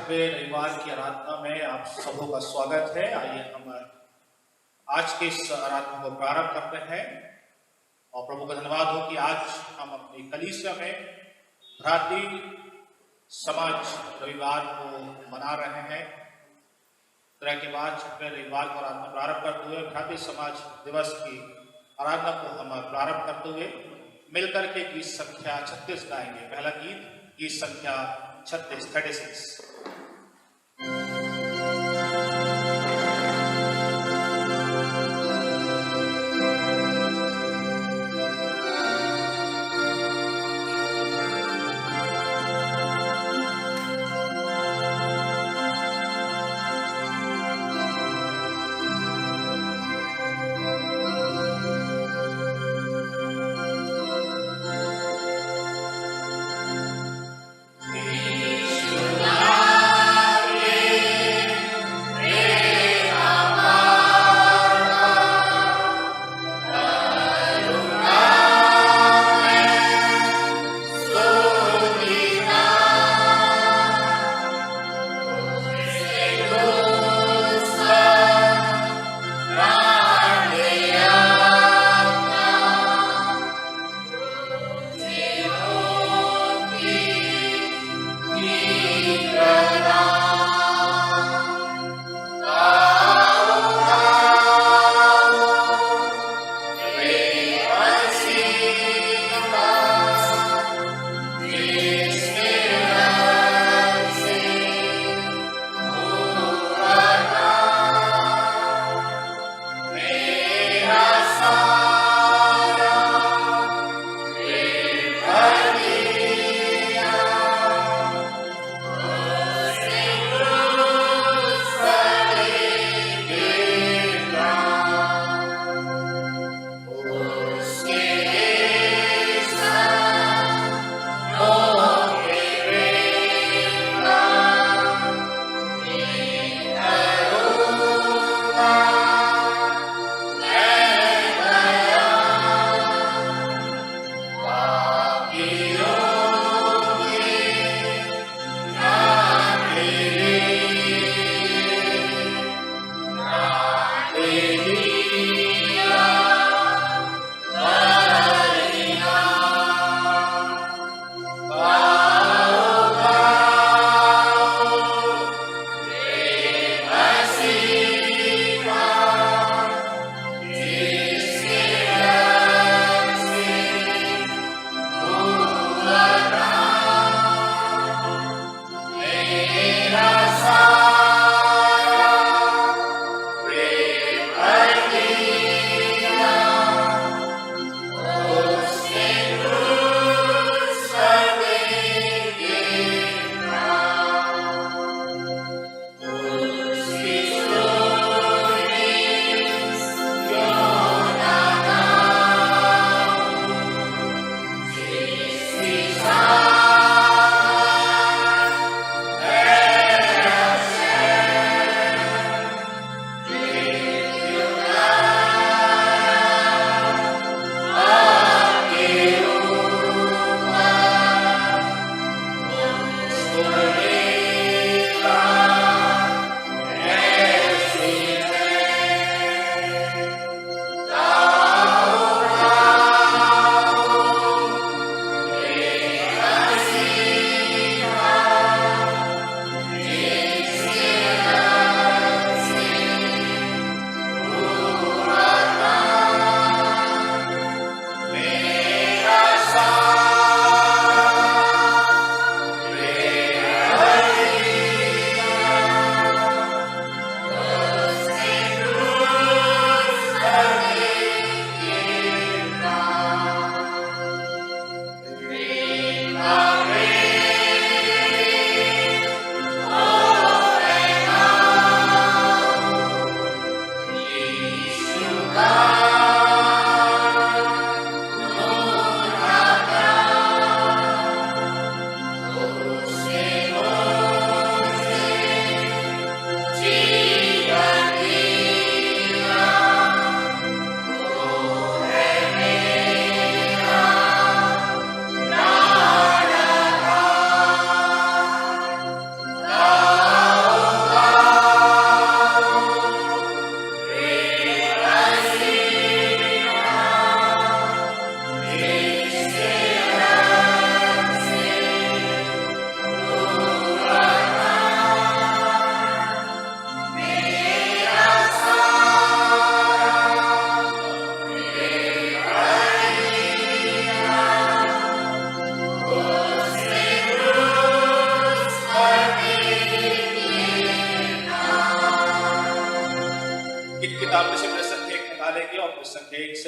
छठवें रविवार की आराधना में आप सबों का स्वागत है। आइए हम आज के इस आराधना को प्रारंभ करते हैं और प्रभु का धन्यवाद हो कि आज हम अपनी कलीसिया में भ्रातृ समाज रविवार को मना रहे हैं। तरह के बाद छठवें रविवार को आराधना प्रारंभ करते हुए भ्रातृ समाज दिवस की आराधना को हम प्रारंभ करते हुए मिलकर के गीत संख्या 36 गाएंगे। पहला गीत संख्या 36। Krishna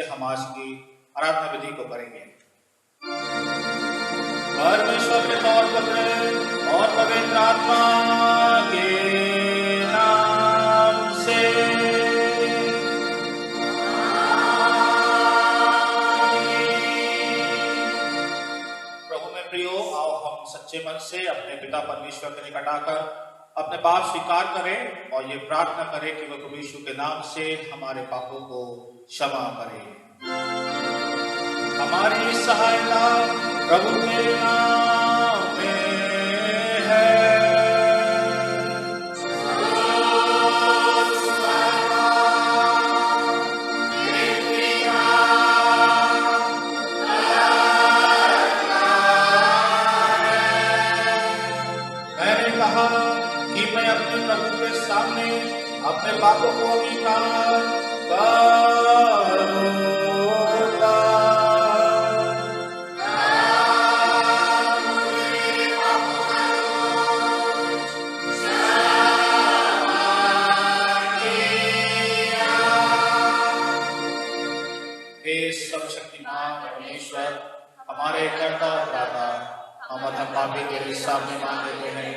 से हम आज की आराधना विधि को करेंगे। परमेश्वर के तौर पुत्र और पवित्र आत्मा के नाम से प्रभु में प्रियो, आओ हम सच्चे मन से अपने पिता परमेश्वर के निकट आकर अपने पाप स्वीकार करें और ये प्रार्थना करें कि वह प्रभु यीशु के नाम से हमारे पापों को क्षमा करे। हमारी सहायता प्रभु के नाम में है। मैंने कहा कि मैं अपने प्रभु के सामने अपने पापों को अंगीकार करूंगा। सर्वशक्तिमान परमेश्वर, हमारे कर्ता और दाता, हम अधम पापी तेरे सामने मान लेते हैं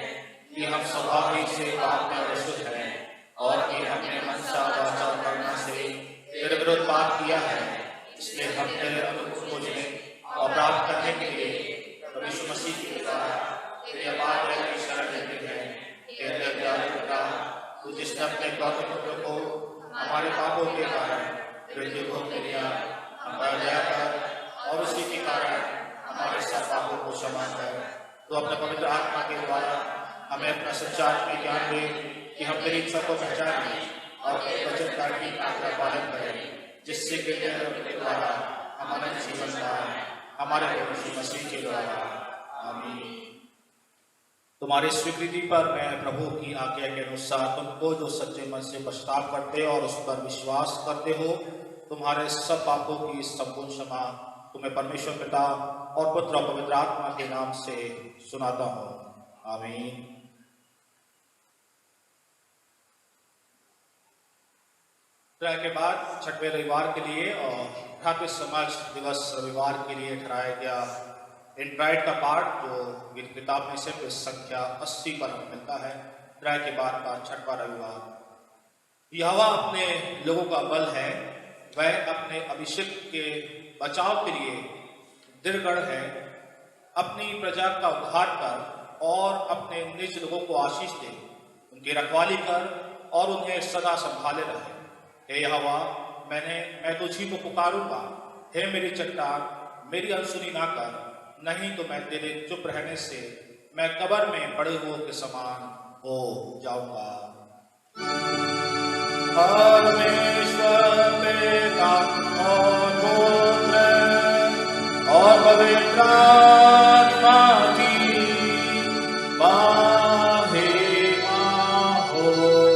कि हम स्वाभाविक से पाप में अशुद्ध हैं और कि हमने मनसा वाचा कर्म से तेरे विरुद्ध पाप किया है। इसलिए हम तेरे अनुग्रह खोजने और प्राप्त करने के लिए प्रभु यीशु मसीह के द्वारा तेरे अपार दया की शरण लेते हैं। तेरे दयालु पिता, तू जिसने अपने गौतम पुत्र को हमारे पापों के कारण मृत्यु को दिया, हमारा दया कर और उसी के कारण हमारे सब पापों को क्षमा कर। तो अपने पवित्र आत्मा के द्वारा हमें अपना सच्चा आत्मिक ज्ञान दे कि हम तेरी इच्छा को पहचानें और वचन का ठीक आज्ञा पालन करें, जिससे कि तेरे द्वारा हमारा जीवन का हमारे प्रभु यीशु मसीह के द्वारा। आमीन। तुम्हारी स्वीकृति पर मैं प्रभु की आज्ञा के अनुसार तुमको जो सच्चे मन से पश्चाताप करते और उस पर विश्वास करते हो, तुम्हारे सब पापों की संपूर्ण क्षमा तुम्हें परमेश्वर पिता और पुत्र और पवित्र आत्मा के नाम से सुनाता हूँ। आमीन। के बाद छठवें रविवार के लिए और ठाकुर समाज दिवस रविवार के लिए ठहराया गया इंट्राइट का पाठ, जो गीत किताब में से संख्या 80 पर हमें मिलता है। त्रय के बाद का छठवां रविवार। यहोवा अपने लोगों का बल है, वह अपने अभिषेक के बचाव के लिए दृढ़ है। अपनी प्रजा का उद्धार कर और अपने निज लोगों को आशीष दे, उनकी रखवाली कर और उन्हें सदा संभाले रहे। हे यहोवा, मैं तुझी को पुकारूंगा। हे मेरी चट्टान, मेरी अनसुनी ना कर, नहीं तो मैं तेरे चुप रहने से मैं कब्र में पड़े हुए के समान हो जाऊंगा। परमेश्वर पिता और पुत्र और पवित्र आत्मा की महिमा होवे।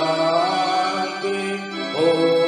शांति होवे।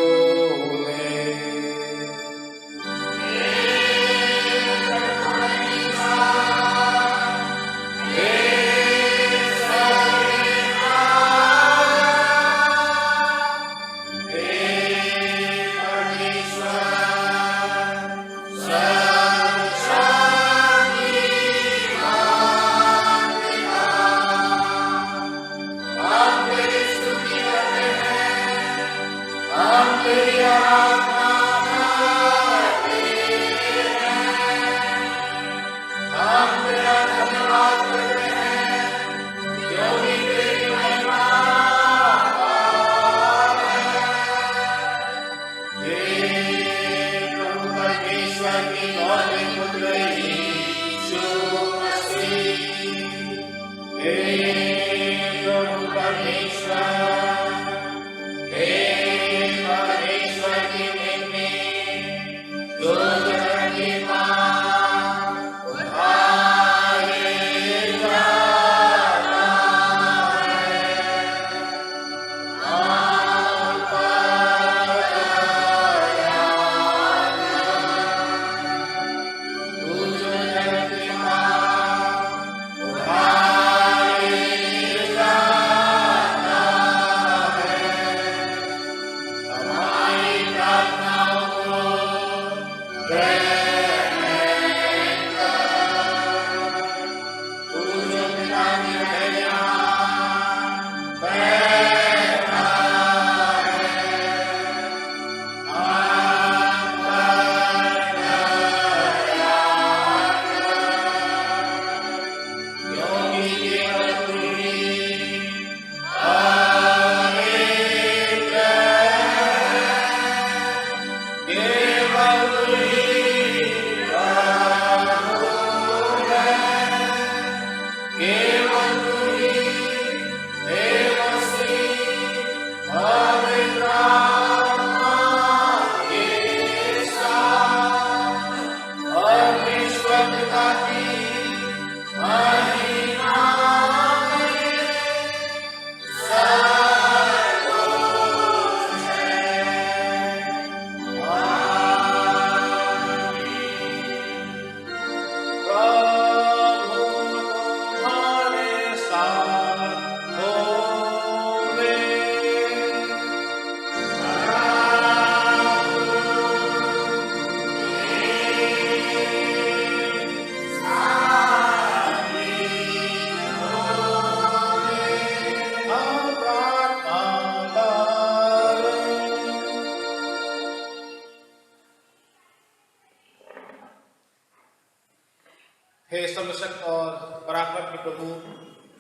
हे सर्वशक्त और पराक्रमी प्रभु,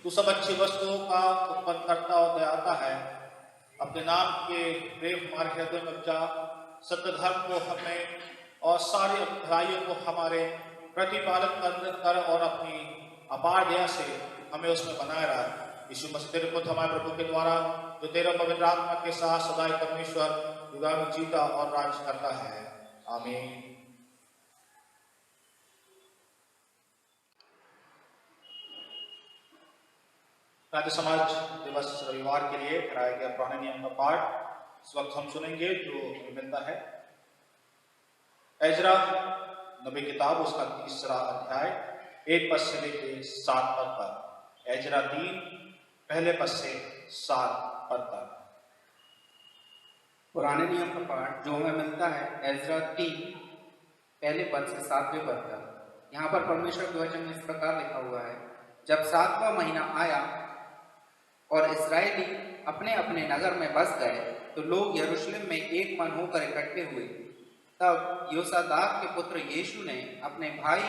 तू सब अच्छी वस्तुओं का उत्पन्न करता और दयाता है। अपने नाम के प्रेम हमारे हृदय में उपजा, सत्य धर्म को हमें और सारी भलाइयों को हमारे प्रतिपालन कर और अपनी अपार दया से हमें उसमें बनाए रहा। यीशु मसीह तेरे पुत्र हमारे प्रभु के द्वारा, जो तेरे पवित्र आत्मा के साथ सदाई परमेश्वर युगा में जीता और राज करता है। आमीन। राज्य समाज दिवस रविवार के लिए कराया गया पुराने नियम का पाठ इस वक्त हम सुनेंगे, जो मिलता है एजरा नबी किताब, उसका 3रा अध्याय 1 पद से लेकर 7 पद पर। एजरा 3 पहले पद से 7 पद तक। पुराने नियम का पाठ जो हमें मिलता है एजरा 3 पहले पद से 7वें पद तक। यहाँ पर परमेश्वर के वचन में इस प्रकार लिखा हुआ है, जब 7वां महीना आया और इस्राएली अपने अपने नगर में बस गए, तो लोग यरूशलेम में एक मन होकर इकट्ठे हुए। तब योसादाक के पुत्र यीशु ने अपने भाई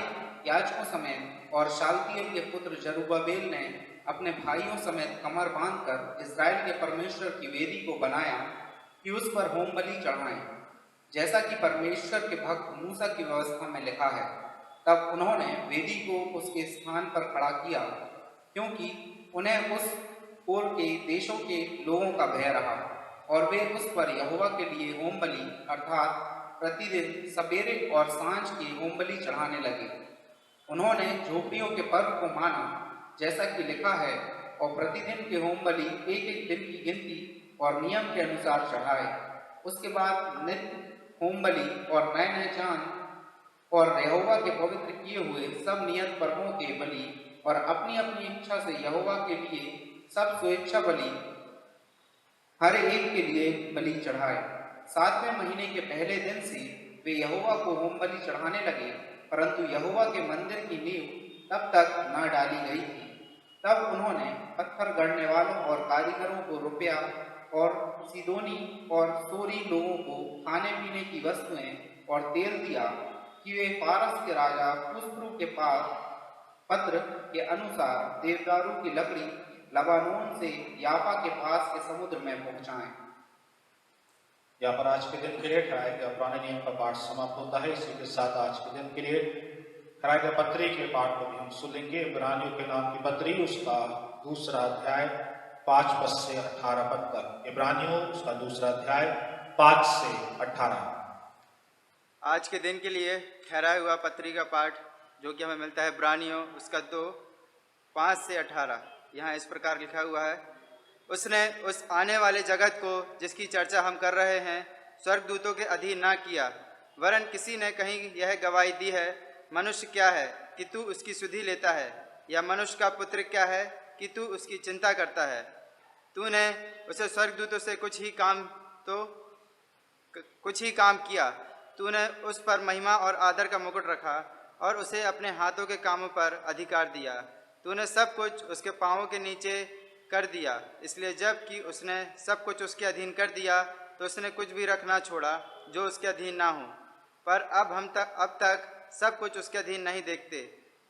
याजकों समेत और शालतिएल के पुत्र जरुब्बाबेल ने अपने भाइयों समेत कमर बांधकर इस्राएल के परमेश्वर की वेदी को बनाया कि उस पर होम बलि चढ़ाएं, जैसा कि परमेश्वर के भक्त मूसा की व्यवस्था में लिखा है। तब उन्होंने वेदी को उसके स्थान पर खड़ा किया, क्योंकि उन्हें उस ओर के देशों के लोगों का भय रहा, और वे उस पर यहोवा के लिए होम बलि अर्थात प्रतिदिन सवेरे और सांझ की होम बलि चढ़ाने लगे। उन्होंने झोपड़ियों के पर्व को माना, जैसा कि लिखा है, और प्रतिदिन के होम बलि एक एक दिन की गिनती और नियम के अनुसार चढ़ाए। उसके बाद नित्य होम बलि और नए नए चाँद और यहोवा के पवित्र किए हुए सब नियत पर्वों के बलि और अपनी अपनी इच्छा से यहोवा के लिए सब स्वेच्छा बलि हर एक के लिए बलि चढ़ाए। 7वें महीने के पहले दिन से वे यहोवा को होम बलि चढ़ाने लगे, परंतु यहोवा के मंदिर की नींव तब तक न डाली गई थी। तब उन्होंने पत्थर गढ़ने वालों और कारीगरों को रुपया और सीदोनी और सोरी लोगों को खाने पीने की वस्तुएं और तेल दिया कि वे फारस के राजा खुसरू के पास पत्र के अनुसार देवदारू की लकड़ी लबानोन से याफा के पास के समुद्र में पहुंचाएं। यहाँ पर आज के दिन के लिए ठहराए गए पुराने नियम का पाठ समाप्त होता है। इसी के साथ आज के दिन के लिए ठहराए गए पत्री के पाठ को भी हम सुनेंगे। इब्रानियों के नाम की पत्री, उसका दूसरा अध्याय 5 पद से 18 पद तक। इब्रानियों उसका दूसरा अध्याय 5 से 18। आज के दिन के लिए ठहराया हुआ पत्री का पाठ जो कि हमें मिलता है इब्रानियों उसका 2 5 से 18। यहाँ इस प्रकार लिखा हुआ है, उसने उस आने वाले जगत को जिसकी चर्चा हम कर रहे हैं स्वर्गदूतों के अधीन ना किया, वरन किसी ने कहीं यह गवाही दी है, मनुष्य क्या है कि तू उसकी सुधि लेता है, या मनुष्य का पुत्र क्या है कि तू उसकी चिंता करता है। तूने उसे स्वर्गदूतों से कुछ ही काम किया। तूने उस पर महिमा और आदर का मुकुट रखा और उसे अपने हाथों के कामों पर अधिकार दिया। तूने सब कुछ उसके पांवों के नीचे कर दिया, इसलिए जब कि उसने सब कुछ उसके अधीन कर दिया तो उसने कुछ भी रख ना छोड़ा जो उसके अधीन ना हो। पर अब तक सब कुछ उसके अधीन नहीं देखते,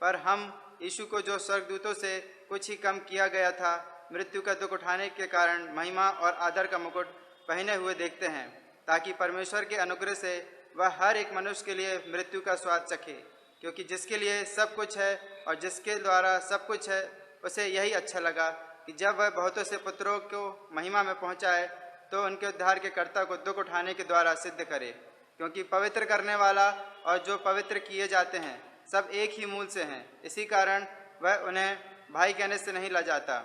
पर हम यीशु को जो स्वर्गदूतों से कुछ ही कम किया गया था, मृत्यु का दुख उठाने के कारण महिमा और आदर का मुकुट पहने हुए देखते हैं, ताकि परमेश्वर के अनुग्रह से वह हर एक मनुष्य के लिए मृत्यु का स्वाद चखे। क्योंकि जिसके लिए सब कुछ है और जिसके द्वारा सब कुछ है, उसे यही अच्छा लगा कि जब वह बहुतों से पुत्रों को महिमा में पहुंचाए तो उनके उद्धार के कर्ता को दुख उठाने के द्वारा सिद्ध करे। क्योंकि पवित्र करने वाला और जो पवित्र किए जाते हैं सब एक ही मूल से हैं, इसी कारण वह उन्हें भाई कहने से नहीं लजाता।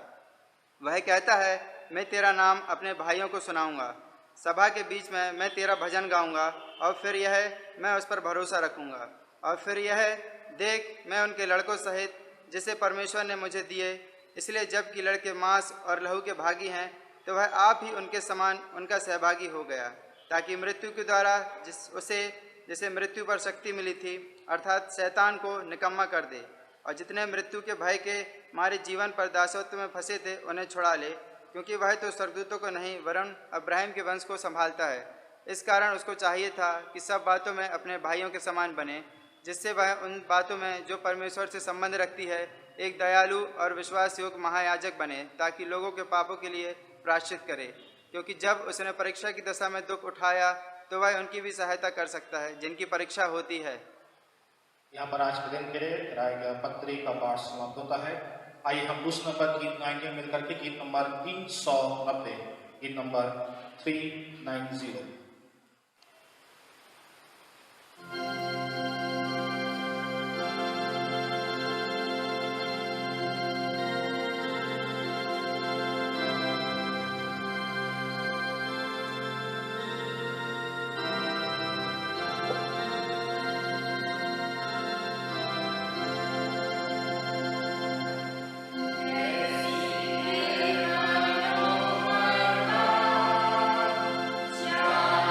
वह कहता है, मैं तेरा नाम अपने भाइयों को सुनाऊंगा, सभा के बीच में मैं तेरा भजन गाऊंगा। और फिर यह, मैं उस पर भरोसा रखूंगा। और फिर यह, देख मैं उनके लड़कों सहित जिसे परमेश्वर ने मुझे दिए, इसलिए जबकि लड़के मांस और लहू के भागी हैं तो वह आप ही उनके समान उनका सहभागी हो गया, ताकि मृत्यु के द्वारा जिसे मृत्यु पर शक्ति मिली थी, अर्थात शैतान को निकम्मा कर दे, और जितने मृत्यु के भय के मारे जीवन पर दासत्व में फंसे थे उन्हें छुड़ा ले। क्योंकि वह तो स्वर्गदूतों को नहीं वरन अब्राहम के वंश को संभालता है। इस कारण उसको चाहिए था कि सब बातों में अपने भाइयों के समान बने, जिससे वह उन बातों में जो परमेश्वर से संबंध रखती है एक दयालु और विश्वास योग्य महायाजक बने, ताकि लोगों के पापों के लिए प्रायश्चित करे। क्योंकि जब उसने परीक्षा की दशा में दुख उठाया तो वह उनकी भी सहायता कर सकता है जिनकी परीक्षा होती है। यहाँ पर आज के दिन के लिए ठहराए गए पत्री का पाठ समाप्त होता है। आइए हम दूसरे नंबर गीत गाएंगे मिलकर के, गीत नंबर 390, गीत नंबर 390। Yeah.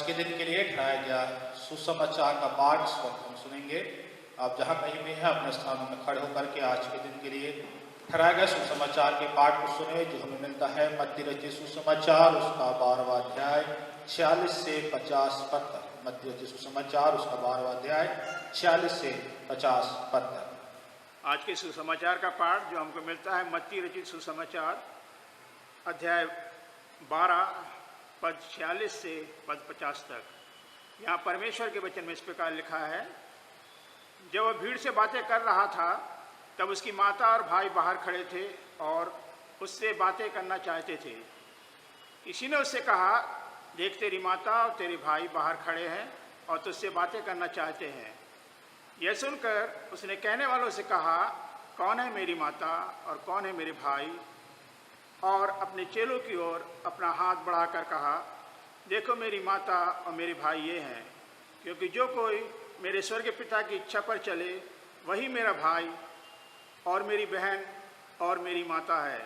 आज के दिन के लिए ठहराया गया सुसमाचार का पाठ इस वक्त हम सुनेंगे। आप जहाँ कहीं भी हैं अपने स्थानों में खड़े होकर के आज के दिन के लिए ठहराया गया सुसमाचार के पाठ को सुने, जो हमें मिलता है मत्ती रचित सुसमाचार उसका 12वां अध्याय 46 से 50 पद तक। मत्ती रचित सुसमाचार उसका 12वां अध्याय 46 से 50 पद तक। आज के सुसमाचार का पाठ जो हमको मिलता है मत्ती रचित सुसमाचार अध्याय 12 पद 46 से पद 50 तक। यहाँ परमेश्वर के वचन में इस प्रकार लिखा है, जब वह भीड़ से बातें कर रहा था तब उसकी माता और भाई बाहर खड़े थे और उससे बातें करना चाहते थे। किसी ने उससे कहा, देख तेरी माता और तेरे भाई बाहर खड़े हैं और तुझसे बातें करना चाहते हैं। यह सुनकर उसने कहने वालों से कहा, कौन है मेरी माता और कौन है मेरे भाई? और अपने चेलों की ओर अपना हाथ बढ़ाकर कहा, देखो मेरी माता और मेरे भाई ये हैं, क्योंकि जो कोई मेरे स्वर्ग पिता की इच्छा पर चले वही मेरा भाई और मेरी बहन और मेरी माता है।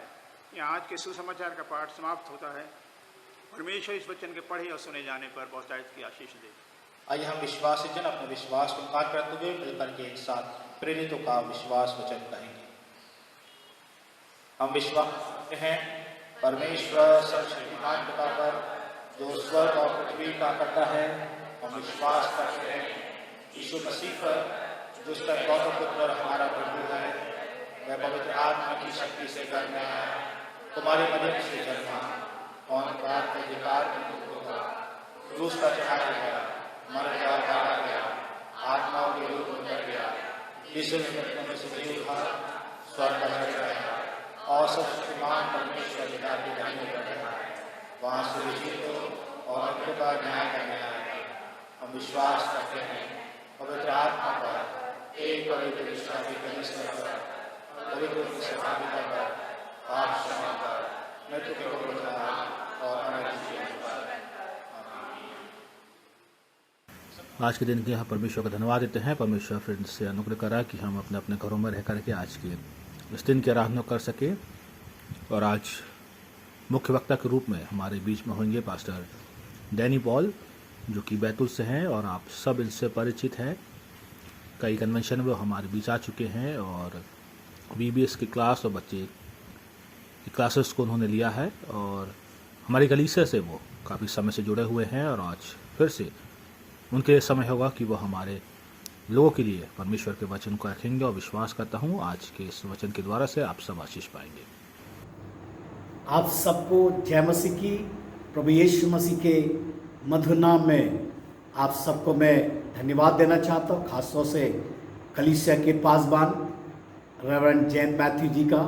यहाँ आज के सुसमाचार का पाठ समाप्त होता है। परमेश्वर इस वचन के पढ़े और सुने जाने पर बहुतायत की आशीष दे। आइए हम विश्वासी जन अपने विश्वास को कार्य करते हुए मिलकर के एक साथ प्रेरितों का विश्वास वचन कहेंगे। हम विश्वास करते हैं परमेश्वर सर्वशक्तिमान पिता पर, जो स्वर्ग और पृथ्वी का करता है। हम विश्वास करते हैं यीशु मसीह पर, जो उसका गौतम पुत्र हमारा प्रभु है। वह पवित्र आत्मा की शक्ति से जन्मा है, तुम्हारी मदद से जन्मा और बात का अधिकार क्रूस पर चढ़ाया गया, मर गया, मारा गया, आत्माओं के रूप में उतर गया, तीसरे दिन में से जी उठा, स्वर्ग पर चढ़ गया और सर्वशक्तिमान परमेश्वर पिता की दाहिने पर बैठा है। वहाँ से जीवित और मृतों का न्याय करने आएगा। हम विश्वास करते हैं पवित्र आत्मा पर, एक पवित्र विश्वास की कलीसिया पर, पवित्र सहभागिता पर, पाप क्षमा पर, मृत्यु के पुनरुत्थान और अनंत जीवन पर। आज के दिन के यहाँ परमेश्वर का धन्यवाद देते हैं। परमेश्वर फिर से अनुग्रह करा कि हम अपने अपने घरों में रह करके आज के इस दिन की आराधना कर सके। और आज मुख्य वक्ता के रूप में हमारे बीच में होंगे पास्टर डैनी पॉल, जो कि बैतूल से हैं और आप सब इनसे परिचित हैं। कई कन्वेंशन में वो हमारे बीच आ चुके हैं और बीबीएस की क्लास और बच्चे की क्लासेस को उन्होंने लिया है और हमारी कलीसिया से वो काफ़ी समय से जुड़े हुए हैं। और आज फिर से उनके समय होगा कि वो हमारे लोगों के लिए परमेश्वर के वचन को रखेंगे और विश्वास करता हूँ आज के इस वचन के द्वारा से आप सब आशीष पाएंगे। आप सबको जय मसीह की, प्रभु यीशु मसीह के मधुर नाम में आप सबको मैं धन्यवाद देना चाहता हूँ। खासतौर से कलीसिया के पासबान रेवरेंड जैन मैथ्यू जी का,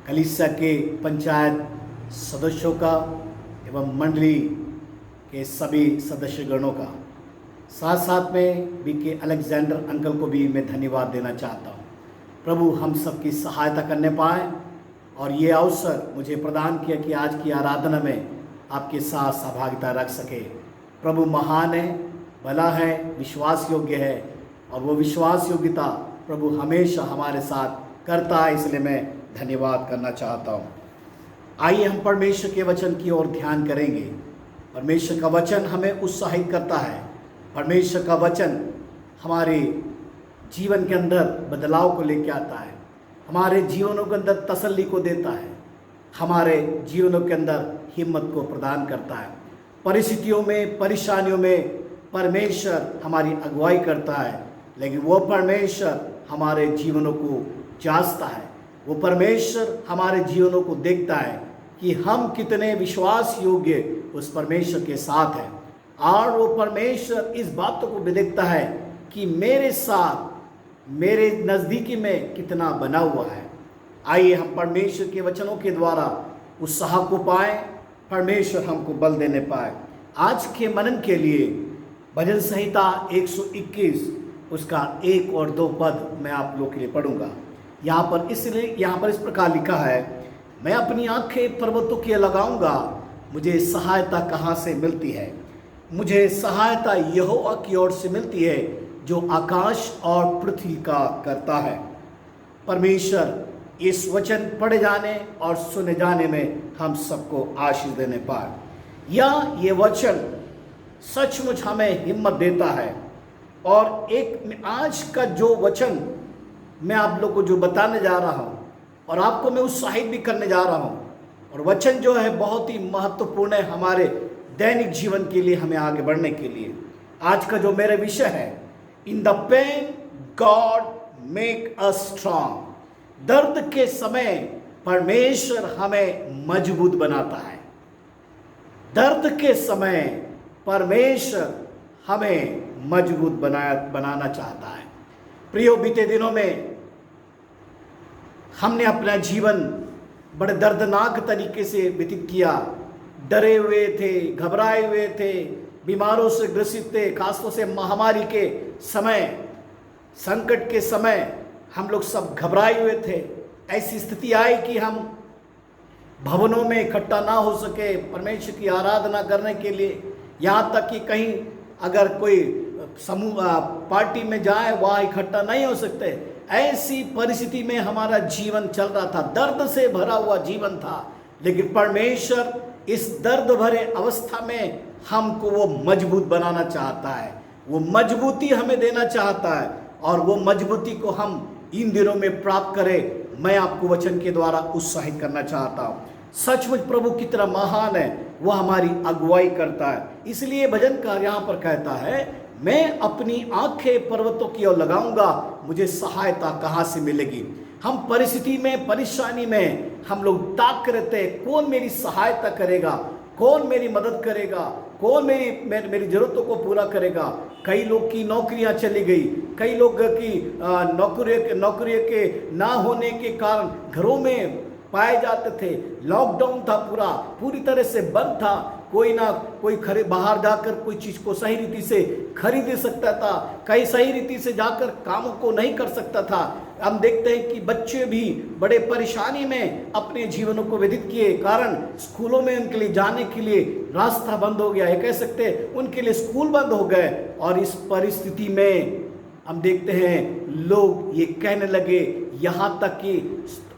कलीसिया के पंचायत सदस्यों का एवं मंडली के सभी सदस्यगणों का, साथ साथ में बीके अलेक्जेंडर अंकल को भी मैं धन्यवाद देना चाहता हूँ। प्रभु हम सबकी सहायता करने पाए और ये अवसर मुझे प्रदान किया कि आज की आराधना में आपके साथ सहभागिता रख सके। प्रभु महान है, भला है, विश्वास योग्य है और वो विश्वास योग्यता प्रभु हमेशा हमारे साथ करता है, इसलिए मैं धन्यवाद करना चाहता हूँ। आइए हम परमेश्वर के वचन की ओर ध्यान करेंगे। परमेश्वर का वचन हमें उत्साहित करता है। परमेश्वर का वचन हमारे जीवन के अंदर बदलाव को लेकर आता है, हमारे जीवनों के अंदर तसल्ली को देता है, हमारे जीवनों के अंदर हिम्मत को प्रदान करता है। परिस्थितियों में, परेशानियों में परमेश्वर हमारी अगुवाई करता है, लेकिन वो परमेश्वर हमारे जीवनों को जांचता है। वो परमेश्वर हमारे जीवनों को देखता है कि हम कितने विश्वास योग्य उस परमेश्वर के साथ हैं। और वो परमेश्वर इस बात को भी देखता है कि मेरे साथ, मेरे नज़दीकी में कितना बना हुआ है। आइए हम परमेश्वर के वचनों के द्वारा उत्साह को पाएं, परमेश्वर हमको बल देने पाए। आज के मनन के लिए भजन संहिता 121 उसका 1 और 2 पद मैं आप लोग के लिए पढ़ूंगा। यहाँ पर इस प्रकार लिखा है, मैं अपनी आंखें पर्वतों की लगाऊंगा, मुझे सहायता कहाँ से मिलती है? मुझे सहायता यहोवा की ओर से मिलती है, जो आकाश और पृथ्वी का करता है। परमेश्वर इस वचन पढ़े जाने और सुने जाने में हम सबको आशीष देने पाए। या ये वचन सचमुच हमें हिम्मत देता है। और एक आज का जो वचन मैं आप लोग को जो बताने जा रहा हूँ और आपको मैं उत्साहित भी करने जा रहा हूँ, और वचन जो है बहुत ही महत्वपूर्ण है हमारे दैनिक जीवन के लिए, हमें आगे बढ़ने के लिए। आज का जो मेरा विषय है, in the pain God make us strong. दर्द के समय परमेश्वर हमें मजबूत बनाता है। दर्द के समय परमेश्वर हमें मजबूत बनाना चाहता है। प्रियो, बीते दिनों में हमने अपना जीवन बड़े दर्दनाक तरीके से व्यतीत किया। डरे हुए थे, घबराए हुए थे, बीमारों से ग्रसित थे, खासतौर से महामारी के समय, संकट के समय हम लोग सब घबराए हुए थे। ऐसी स्थिति आई कि हम भवनों में इकट्ठा ना हो सके परमेश्वर की आराधना करने के लिए। यहाँ तक कि कहीं अगर कोई समूह पार्टी में जाए वहाँ इकट्ठा नहीं हो सकते। ऐसी परिस्थिति में हमारा जीवन चल रहा था, दर्द से भरा हुआ जीवन था। लेकिन परमेश्वर इस दर्द भरे अवस्था में हमको वो मजबूत बनाना चाहता है, वो मजबूती हमें देना चाहता है, और वो मजबूती को हम इन दिनों में प्राप्त करें। मैं आपको वचन के द्वारा उत्साहित करना चाहता हूँ। सचमुच प्रभु कितना महान है, वह हमारी अगुवाई करता है। इसलिए भजनकार यहाँ पर कहता है, मैं अपनी आंखें पर्वतों की ओर लगाऊंगा, मुझे सहायता कहाँ से मिलेगी। हम परिस्थिति में, परेशानी में हम लोग ताक रहते हैं, कौन मेरी सहायता करेगा, कौन मेरी मदद करेगा, कौन मेरी जरूरतों को पूरा करेगा। कई लोग की नौकरियां चली गई, कई लोग की नौकरियों के ना होने के कारण घरों में पाए जाते थे। लॉकडाउन था, पूरी तरह से बंद था। कोई ना कोई बाहर जाकर कोई चीज को सही रीति से खरीद सकता था, कहीं सही रीति से जाकर कामों को नहीं कर सकता था। हम देखते हैं कि बच्चे भी बड़े परेशानी में अपने जीवनों को व्यतीत किए, कारण स्कूलों में उनके लिए जाने के लिए रास्ता बंद हो गया, ये कह सकते हैं उनके लिए स्कूल बंद हो गए। और इस परिस्थिति में हम देखते हैं लोग ये कहने लगे, यहाँ तक कि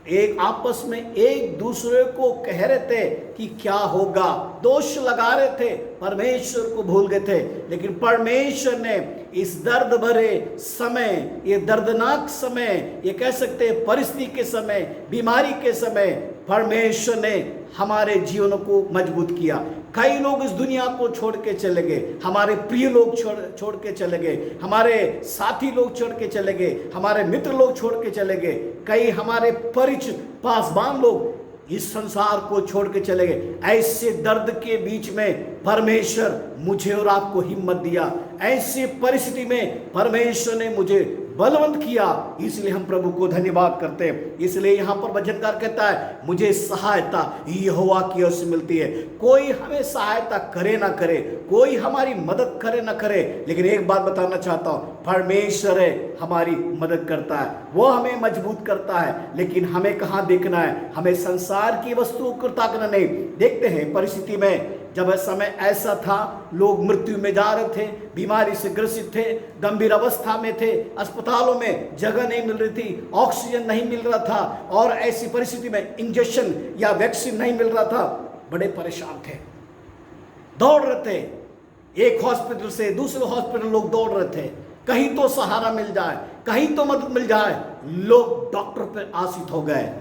एक आपस में एक दूसरे को कह रहे थे कि क्या होगा, दोष लगा रहे थे, परमेश्वर को भूल गए थे। लेकिन परमेश्वर ने इस दर्द भरे समय, ये दर्दनाक समय, ये कह सकते हैं परिस्थिति के समय, बीमारी के समय, परमेश्वर ने हमारे जीवनों को मजबूत किया। कई लोग इस दुनिया को छोड़ के चले गए, हमारे प्रिय लोग छोड़ के चले गए, हमारे साथी लोग छोड़ के चले गए, हमारे मित्र लोग छोड़ के चले गए, कई हमारे परिचित पासवान लोग इस संसार को छोड़ के चले गए। ऐसे दर्द के बीच में परमेश्वर मुझे और आपको हिम्मत दिया। ऐसे परिस्थिति में परमेश्वर ने मुझे बलवंत किया, इसलिए हम प्रभु को धन्यवाद करते हैं। इसलिए यहाँ पर वचनकार कहता है, मुझे सहायता यहोवा की ओर से मिलती है। कोई हमें सहायता करे ना करे, कोई हमारी मदद करे ना करे, लेकिन एक बात बताना चाहता हूँ, परमेश्वर है हमारी मदद करता है, वो हमें मजबूत करता है। लेकिन हमें कहाँ देखना है, हमें संसार की वस्तुओं को ताकना नहीं। देखते हैं परिस्थिति में जब समय ऐसा था, लोग मृत्यु में जा रहे थे, बीमारी से ग्रसित थे, गंभीर अवस्था में थे, अस्पतालों में जगह नहीं मिल रही थी, ऑक्सीजन नहीं मिल रहा था, और ऐसी परिस्थिति में इंजेक्शन या वैक्सीन नहीं मिल रहा था। बड़े परेशान थे, दौड़ रहे थे, एक हॉस्पिटल से दूसरे हॉस्पिटल लोग दौड़ रहे थे, कहीं तो सहारा मिल जाए, कहीं तो मदद मिल जाए। लोग डॉक्टर पर आश्रित हो गए।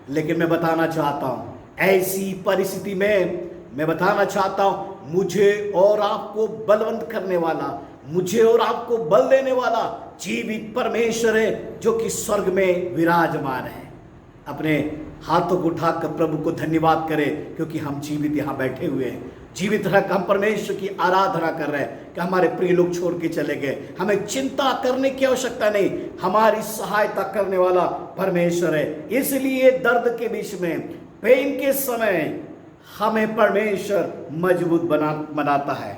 लेकिन मैं बताना चाहता हूं, ऐसी परिस्थिति में मैं बताना चाहता हूं, मुझे और आपको बलवंत करने वाला, मुझे और आपको बल देने वाला जीवित परमेश्वर है, जो कि स्वर्ग में विराजमान है। अपने हाथों को उठाकर प्रभु को धन्यवाद करें, क्योंकि हम जीवित यहाँ बैठे हुए हैं। जीवित रह हम परमेश्वर की आराधना कर रहे हैं कि हमारे प्रिय लोग छोड़ के चले गए। हमें चिंता करने की आवश्यकता नहीं, हमारी सहायता करने वाला परमेश्वर है। इसलिए दर्द के बीच में, पेन के समय हमें परमेश्वर मजबूत बनाता है।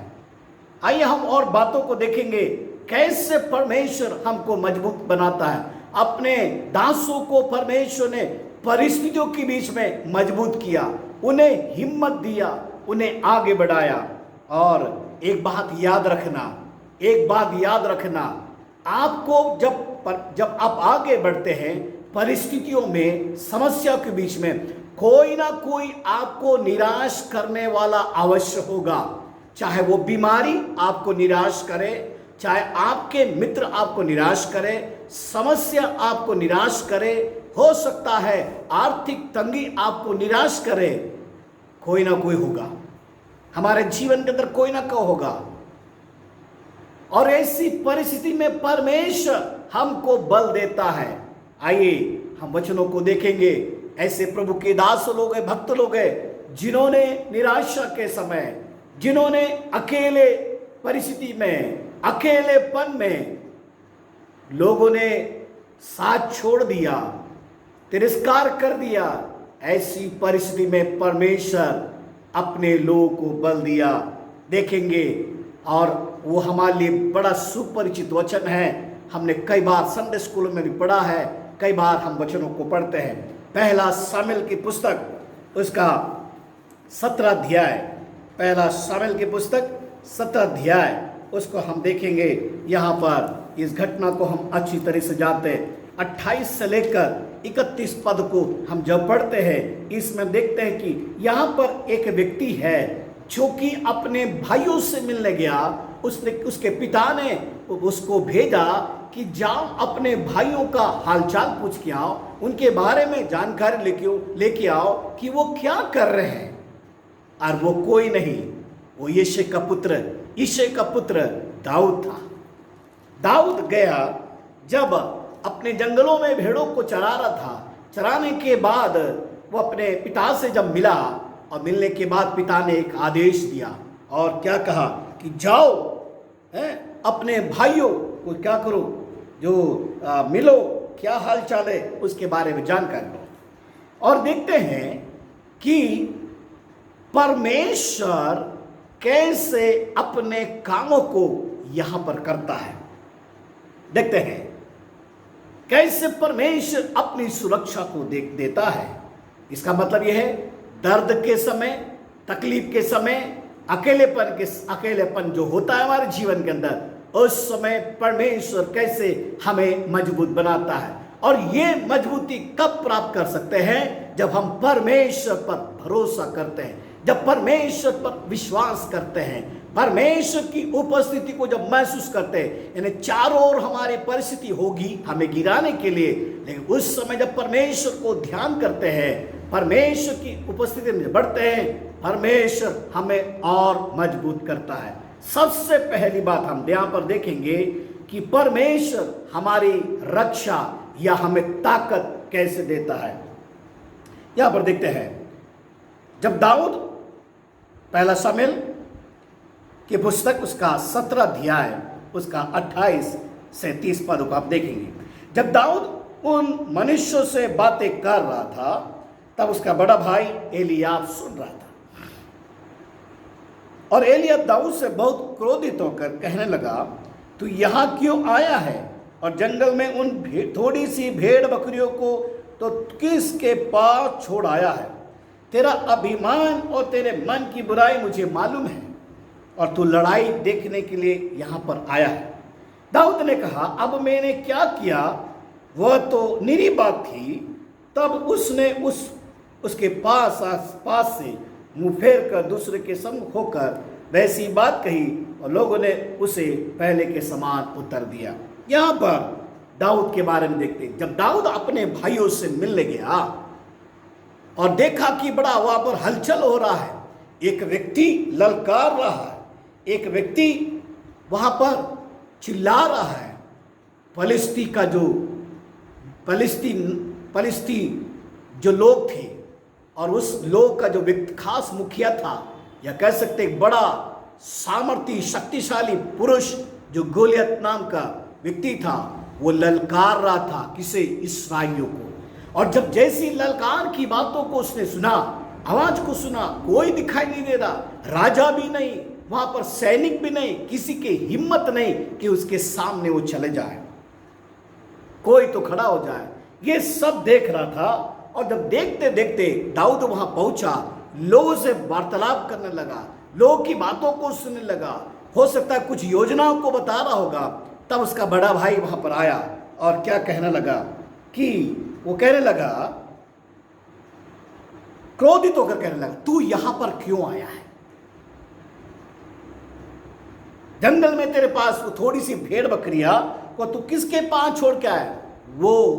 आइए हम और बातों को देखेंगे, कैसे परमेश्वर हमको मजबूत बनाता है। अपने दासों को परमेश्वर ने परिस्थितियों के बीच में मजबूत किया, उन्हें हिम्मत दिया, उन्हें आगे बढ़ाया। और एक बात याद रखना, आपको जब आप आगे बढ़ते हैं परिस्थितियों में, समस्या के बीच में, कोई ना कोई आपको निराश करने वाला अवश्य होगा। चाहे वो बीमारी आपको निराश करे, चाहे आपके मित्र आपको निराश करे, समस्या आपको निराश करे, हो सकता है आर्थिक तंगी आपको निराश करे, कोई ना कोई होगा हमारे जीवन के अंदर, कोई ना कोई होगा। और ऐसी परिस्थिति में परमेश्वर हमको बल देता है। आइए हम वचनों को देखेंगे। ऐसे प्रभु के दास लोग हैं, भक्त लोग हैं, जिन्होंने निराशा के समय, जिन्होंने अकेले परिस्थिति में, अकेलेपन में लोगों ने साथ छोड़ दिया, तिरस्कार कर दिया, ऐसी परिस्थिति में परमेश्वर अपने लोगों को बल दिया। देखेंगे और वो हमारे लिए बड़ा सुपरिचित वचन है। हमने कई बार संडे स्कूल में भी पढ़ा है, कई बार हम वचनों को पढ़ते हैं। पहला शामिल की पुस्तक उसका 17 अध्याय, पहला शामिल की पुस्तक 17 अध्याय, उसको हम देखेंगे। यहाँ पर इस घटना को हम अच्छी तरह से जानते हैं। 28 से लेकर 31 पद को हम जब पढ़ते हैं, इसमें देखते हैं कि यहाँ पर एक व्यक्ति है जो कि अपने भाइयों से मिलने गया। उसके पिता ने उसको भेजा कि जाओ अपने भाइयों का हालचाल पूछ के आओ, उनके बारे में जानकारी लेके आओ कि वो क्या कर रहे हैं। और वो कोई नहीं, वो यिशै का पुत्र दाऊद था। दाऊद गया, जब अपने जंगलों में भेड़ों को चरा रहा था, चराने के बाद वो अपने पिता से जब मिला, और मिलने के बाद पिता ने एक आदेश दिया और क्या कहा कि जाओ अपने भाइयों को क्या करो, जो मिलो, क्या हाल चाल है उसके बारे में जानकारी लो। और देखते हैं कि परमेश्वर कैसे अपने कामों को यहां पर करता है। देखते हैं कैसे परमेश्वर अपनी सुरक्षा को देता है। इसका मतलब यह है, दर्द के समय, तकलीफ के समय, अकेलेपन जो होता है हमारे जीवन के अंदर, उस समय परमेश्वर कैसे हमें मजबूत बनाता है। और ये मजबूती कब प्राप्त कर सकते हैं? जब हम परमेश्वर पर भरोसा करते हैं, जब परमेश्वर पर विश्वास करते हैं, परमेश्वर की उपस्थिति को जब महसूस करते हैं। यानी चारों ओर हमारी परिस्थिति होगी हमें गिराने के लिए, लेकिन उस समय जब परमेश्वर को ध्यान करते हैं, परमेश्वर की उपस्थिति में बढ़ते हैं, परमेश्वर हमें और मजबूत करता है। सबसे पहली बात हम यहाँ पर देखेंगे कि परमेश्वर हमारी रक्षा या हमें ताकत कैसे देता है। यहाँ पर देखते हैं, जब दाऊद, पहला शामिल की पुस्तक उसका 17 अध्याय उसका 28 से 30 पद को आप देखेंगे। जब दाऊद उन मनुष्यों से बातें कर रहा था, तब उसका बड़ा भाई एलियाब सुन रहा था। और एलियाब दाऊद से बहुत क्रोधित होकर कहने लगा, तू यहाँ क्यों आया है? और जंगल में उन थोड़ी सी भेड़ बकरियों को तो किसके पास छोड़ आया है? तेरा अभिमान और तेरे मन की बुराई मुझे मालूम है, और तू लड़ाई देखने के लिए यहाँ पर आया है। दाऊद ने कहा, अब मैंने क्या किया? वह तो निरी बात थी। तब उसने उसके पास से मुंह फेर कर दूसरे के सम्मुख होकर वैसी बात कही, और लोगों ने उसे पहले के समान उत्तर दिया। यहाँ पर दाऊद के बारे में देखते हैं। जब दाऊद अपने भाइयों से मिलने गया और देखा कि बड़ा वहां पर हलचल हो रहा है, एक व्यक्ति ललकार रहा है, एक व्यक्ति वहां पर चिल्ला रहा है। फलिस्ती जो लोग थे, और उस लोग का जो व्यक्ति खास मुखिया था, या कह सकते एक बड़ा सामर्थी शक्तिशाली पुरुष जो गोलियत नाम का व्यक्ति था, वो ललकार रहा था किसे? इस्राएलियों को। और जब जैसी ललकार की बातों को उसने सुना, आवाज को सुना, कोई दिखाई नहीं दे रहा, राजा भी नहीं, वहां पर सैनिक भी नहीं, किसी की हिम्मत नहीं कि उसके सामने वो चले जाए, कोई तो खड़ा हो जाए। ये सब देख रहा था। और जब देखते देखते दाऊद वहां पहुंचा, लोगों से वार्तालाप करने लगा, लोगों की बातों को सुनने लगा, हो सकता है कुछ योजनाओं को बता रहा होगा। तब उसका बड़ा भाई वहां पर आया और क्या कहने लगा कि वो कहने लगा, क्रोधित होकर कहने लगा, तू यहां पर क्यों आया है? जंगल में तेरे पास वो थोड़ी सी भेड़ बकरियां को तू किसके पास छोड़ के आया? वो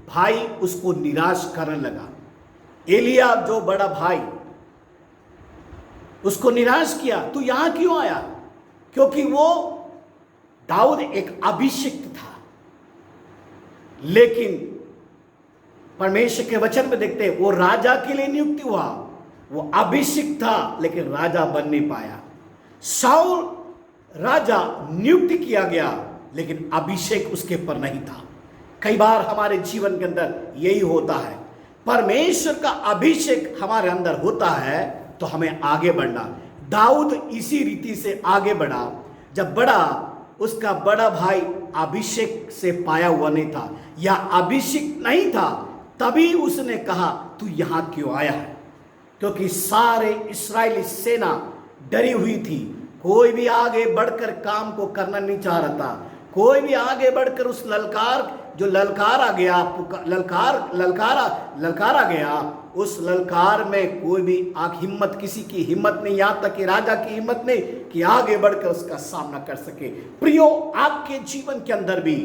भाई उसको निराश करने लगा। एलियाब जो बड़ा भाई उसको निराश किया, तू यहां क्यों आया? क्योंकि वो दाऊद एक अभिषिक्त था, लेकिन परमेश्वर के वचन में देखते हैं वो राजा के लिए नियुक्त हुआ। वो अभिषिक्त था लेकिन राजा बन नहीं पाया। शाऊल राजा नियुक्त किया गया लेकिन अभिषेक उसके पर नहीं था। कई बार हमारे जीवन के अंदर यही होता है, परमेश्वर का अभिषेक हमारे अंदर होता है तो हमें आगे बढ़ना। दाऊद इसी रीति से आगे बढ़ा। जब बड़ा, उसका बड़ा भाई अभिषेक से पाया हुआ नहीं था या अभिषेक नहीं था, तभी उसने कहा तू यहां क्यों आया है? क्योंकि सारे इस्राएली सेना डरी हुई थी। कोई भी आगे बढ़कर काम को करना नहीं चाह रहा था। कोई भी आगे बढ़कर उस ललकारा गया, उस ललकार में कोई भी हिम्मत, किसी की हिम्मत नहीं, यहां तक कि राजा की हिम्मत नहीं कि आगे बढ़कर उसका सामना कर सके। प्रियो, आपके जीवन के अंदर भी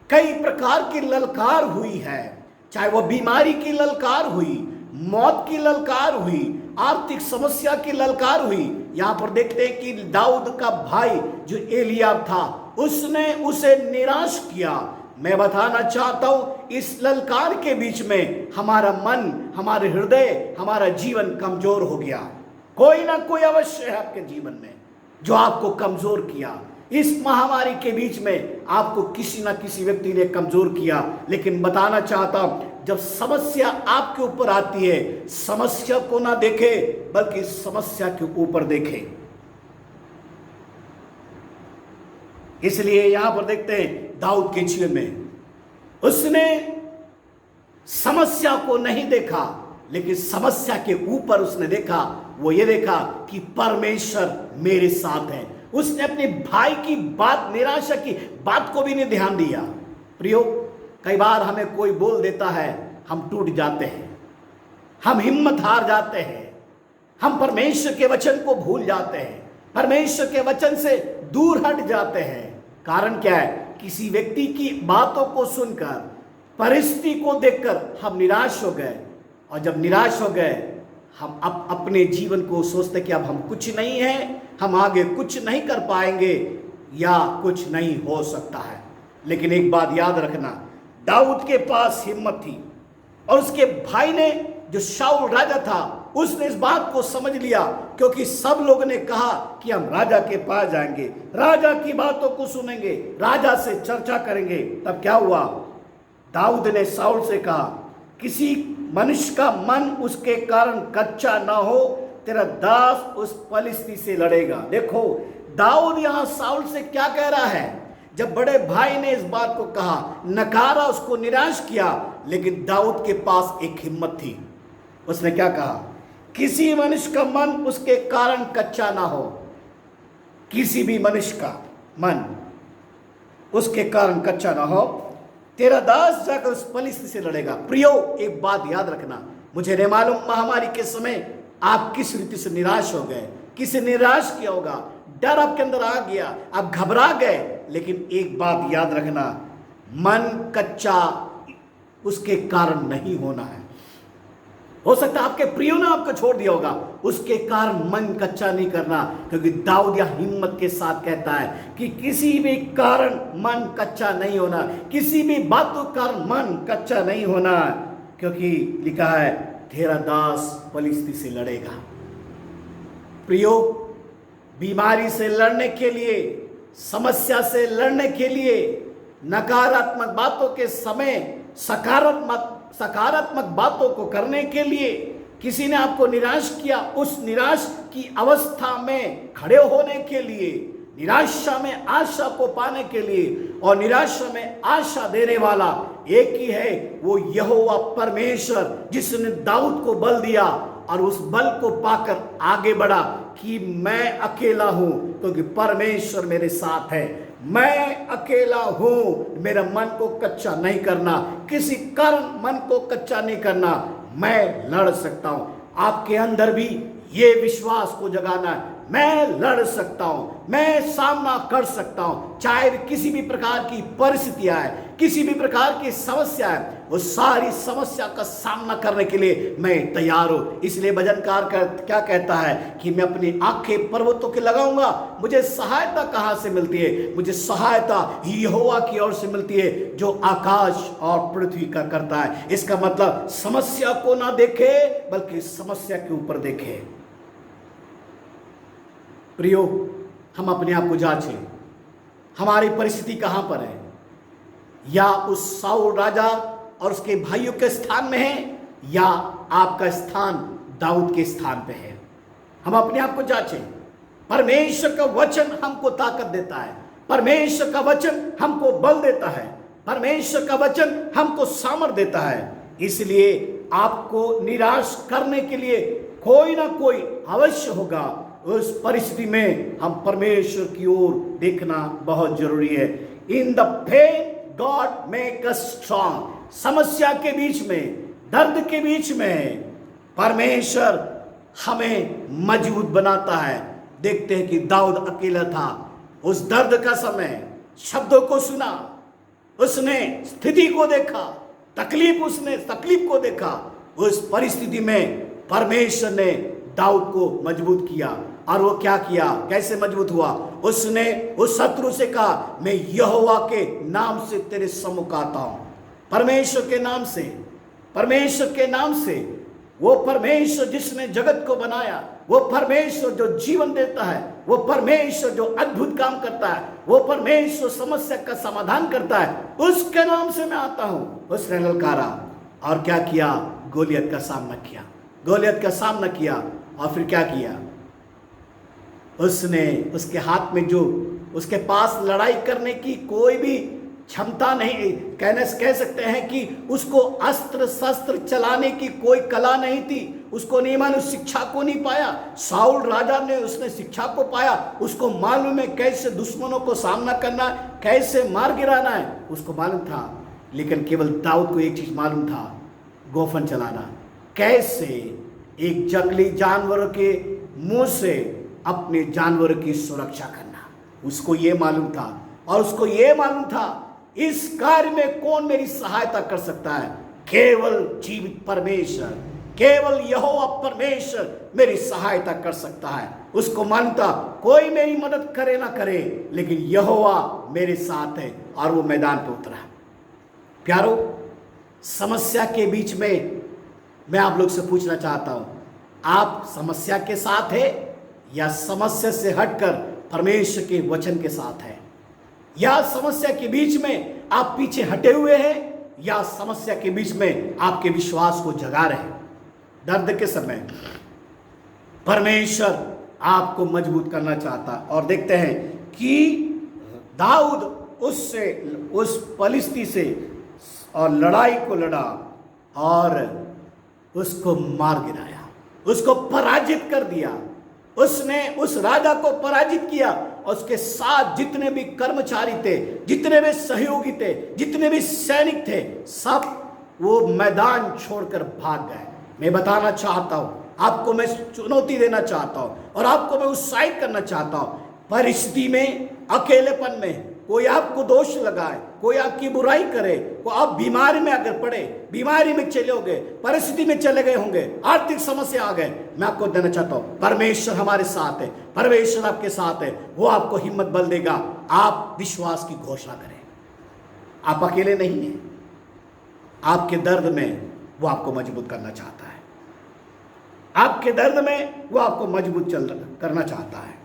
कई प्रकार की ललकार हुई है, चाहे वो बीमारी की ललकार हुई, मौत की ललकार हुई, आर्थिक समस्या की ललकार हुई। यहां पर देखते हैं कि दाऊद का भाई जो एलियाब था, उसने उसे निराश किया। मैं बताना चाहता हूं, इस ललकार के बीच में हमारा मन, हमारे हृदय, हमारा जीवन कमजोर हो गया। कोई ना कोई अवश्य है आपके जीवन में जो आपको कमजोर किया। इस महामारी के बीच में आपको किसी ना किसी व्यक्ति ने कमजोर किया। लेकिन बताना चाहता हूं, जब समस्या आपके ऊपर आती है, समस्या को ना देखे बल्कि समस्या के ऊपर देखे। इसलिए यहां पर देखते हैं दाऊद के जीवन में उसने समस्या को नहीं देखा, लेकिन समस्या के ऊपर उसने देखा, वो ये देखा कि परमेश्वर मेरे साथ है। उसने अपने भाई की बात, निराशा की बात को भी नहीं ध्यान दिया। प्रियो, कई बार हमें कोई बोल देता है, हम टूट जाते हैं, हम हिम्मत हार जाते हैं, हम परमेश्वर के वचन को भूल जाते हैं, परमेश्वर के वचन से दूर हट जाते हैं। कारण क्या है? किसी व्यक्ति की बातों को सुनकर, परिस्थिति को देखकर हम निराश हो गए, और जब निराश हो गए हम अपने जीवन को सोचते कि अब हम कुछ नहीं है, हम आगे कुछ नहीं कर पाएंगे या कुछ नहीं हो सकता है। लेकिन एक बात याद रखना, दाऊद के पास हिम्मत थी और उसके भाई ने, जो शाऊल राजा था, उसने इस बात को समझ लिया, क्योंकि सब लोग ने कहा कि हम राजा के पास जाएंगे, राजा की बातों को सुनेंगे, राजा से चर्चा करेंगे। तब क्या हुआ? दाऊद ने शाऊल से कहा, किसी मनुष्य का मन उसके कारण कच्चा ना हो, तेरा दास उस फलिस्ती से लड़ेगा। देखो, दाऊद यहां शाऊल से क्या कह रहा है? जब बड़े भाई ने इस बात को कहा, नकारा, उसको निराश किया, लेकिन दाऊद के पास एक हिम्मत थी। उसने क्या कहा? किसी मनुष्य का मन उसके कारण कच्चा ना हो। किसी भी मनुष्य का मन उसके कारण कच्चा ना हो, तेरा दास जाकर उस फलिस्ती से लड़ेगा। प्रियो, एक बात याद रखना, मुझे नहीं मालूम महामारी के समय आप किस रीति से निराश हो गए, किसे निराश किया होगा, डर आपके अंदर आ गया, आप घबरा गए। लेकिन एक बात याद रखना, मन कच्चा उसके कारण नहीं होना है। हो सकता है आपके प्रियो ने आपको छोड़ दिया होगा, उसके कारण मन कच्चा नहीं करना, क्योंकि दाऊद यह हिम्मत के साथ कहता है कि किसी भी कारण मन कच्चा नहीं होना, किसी भी बातों के कारण मन कच्चा नहीं होना, क्योंकि लिखा है तेरा दास फलिस्ती से लड़ेगा। प्रियो, बीमारी से लड़ने के लिए, समस्या से लड़ने के लिए, नकारात्मक बातों के समय सकारात्मक बातों को करने के लिए किसी ने आपको निराश किया, उस निराश की अवस्था में खड़े होने के लिए, निराशा में आशा को पाने के लिए, और निराशा में आशा देने वाला एक ही है, वो यहोवा परमेश्वर, जिसने दाऊद को बल दिया और उस बल को पाकर आगे बढ़ा कि मैं अकेला हूं क्योंकि परमेश्वर मेरे साथ है। मैं अकेला हूं, मेरा मन को कच्चा नहीं करना, किसी कारण मन को कच्चा नहीं करना, मैं लड़ सकता हूं। आपके अंदर भी ये विश्वास को जगाना है, मैं लड़ सकता हूं, मैं सामना कर सकता हूं, चाहे किसी भी प्रकार की परिस्थितियां है, किसी भी प्रकार की समस्या है, वो सारी समस्या का सामना करने के लिए मैं तैयार हूं। इसलिए भजनकार क्या कहता है कि मैं अपनी आंखें पर्वतों के लगाऊंगा, मुझे सहायता कहां से मिलती है? मुझे सहायता यहोवा की ओर से मिलती है, जो आकाश और पृथ्वी का करता है। इसका मतलब समस्या को ना देखे, बल्कि समस्या के ऊपर देखे। प्रियो, हम अपने आप को जांचें, हमारी परिस्थिति कहां पर है? या उस साउल राजा और उसके भाइयों के स्थान में है, या आपका स्थान दाऊद के स्थान पे है? हम अपने आप को जांचें। परमेश्वर का वचन हमको ताकत देता है, परमेश्वर का वचन हमको बल देता है, परमेश्वर का वचन हमको सामर्थ देता है। इसलिए आपको निराश करने के लिए कोई ना कोई अवश्य होगा। उस परिस्थिति में हम परमेश्वर की ओर देखना बहुत जरूरी है। In the pain God make us strong. समस्या के बीच में, दर्द के बीच में परमेश्वर हमें मजबूत बनाता है। देखते हैं कि दाऊद अकेला था, उस दर्द का समय, शब्दों को सुना, उसने स्थिति को देखा, तकलीफ को देखा। उस परिस्थिति में परमेश्वर ने दाऊद को मजबूत किया। और वो क्या किया, कैसे मजबूत हुआ? उसने उस शत्रु से कहा, मैं यहोवा के नाम से तेरे सम्मुख आता हूं। परमेश्वर के नाम से, परमेश्वर के नाम से। वो परमेश्वर जिसने जगत को बनाया, वो परमेश्वर जो जीवन देता है, वो परमेश्वर जो अद्भुत काम करता है, वो परमेश्वर समस्या का समाधान करता है, उसके नाम से मैं आता हूं। उसने ललकारा और क्या किया? गोलियत का सामना किया, गोलियत का सामना किया। और फिर क्या किया? उसने, उसके हाथ में जो, उसके पास लड़ाई करने की कोई भी क्षमता नहीं, कह सकते हैं कि उसको अस्त्र शस्त्र चलाने की कोई कला नहीं थी। उसको नहीं मालूम, शिक्षा को नहीं पाया। साउल राजा ने, उसने शिक्षा को पाया, उसको मालूम है कैसे दुश्मनों को सामना करना, कैसे मार गिराना है, उसको मालूम था। लेकिन केवल दाऊद को एक चीज मालूम था, गोफन चलाना, कैसे एक जंगली जानवरों के मुंह से अपने जानवरों की सुरक्षा करना। उसको ये मालूम था। और उसको ये मालूम था, इस कार्य में कौन मेरी सहायता कर सकता है? केवल जीवित परमेश्वर, केवल यहोवा परमेश्वर मेरी सहायता कर सकता है। उसको मालूम था, कोई मेरी मदद करे ना करे, लेकिन यहोवा मेरे साथ है। और वो मैदान पर उतरा। प्यारो, समस्या के बीच में मैं आप लोग से पूछना चाहता हूं, आप समस्या के साथ है या समस्या से हटकर परमेश्वर के वचन के साथ है? या समस्या के बीच में आप पीछे हटे हुए हैं, या समस्या के बीच में आपके विश्वास को जगा रहे हैं? दर्द के समय परमेश्वर आपको मजबूत करना चाहता। और देखते हैं कि दाऊद उससे, उस पलिश्ती से और लड़ाई को लड़ा और उसको मार गिराया, उसको पराजित कर दिया। उसने उस राजा को पराजित किया। और उसके साथ जितने भी कर्मचारी थे, जितने भी सहयोगी थे, जितने भी सैनिक थे, सब वो मैदान छोड़कर भाग गए। मैं बताना चाहता हूं, आपको मैं चुनौती देना चाहता हूं और आपको मैं उत्साहित करना चाहता हूं। परिस्थिति में, अकेलेपन में कोई आपको दोष लगाए, कोई आपकी बुराई करे, को आप बीमारी में अगर पड़े, बीमारी में चले होंगे, परिस्थिति में चले गए होंगे, आर्थिक समस्या आ गए, मैं आपको देना चाहता हूं, परमेश्वर हमारे साथ है, परमेश्वर आपके साथ है। वो आपको हिम्मत बल देगा। आप विश्वास की घोषणा करें। आप अकेले नहीं हैं। आपके दर्द में वो आपको मजबूत करना चाहता है। आपके दर्द में वो आपको मजबूत करना चाहता है।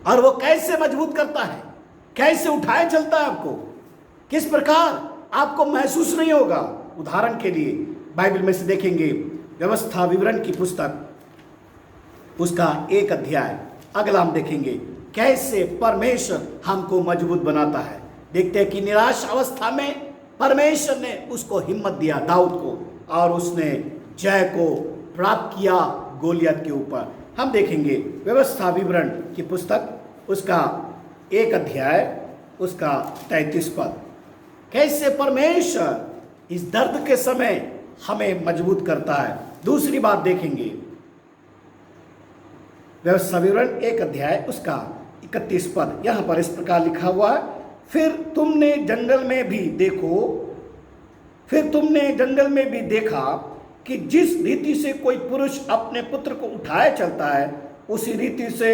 और वो कैसे मजबूत करता है, कैसे उठाए चलता है आपको, किस प्रकार आपको महसूस नहीं होगा। उदाहरण के लिए बाइबल में से देखेंगे, व्यवस्था विवरण की पुस्तक, उसका 1 अध्याय, अगला हम देखेंगे कैसे परमेश्वर हमको मजबूत बनाता है। देखते हैं कि निराश अवस्था में परमेश्वर ने उसको हिम्मत दिया, दाऊद को, और उसने जय को प्राप्त किया गोलियत के ऊपर। हम देखेंगे व्यवस्था विवरण की पुस्तक, उसका 1 अध्याय, उसका 33 पद, कैसे परमेश्वर इस दर्द के समय हमें मजबूत करता है। दूसरी बात देखेंगे, व्यवस्था विवरण 1 अध्याय उसका 31 पद, यहाँ पर इस प्रकार लिखा हुआ है, फिर तुमने जंगल में भी देखा कि जिस रीति से कोई पुरुष अपने पुत्र को उठाए चलता है, उसी रीति से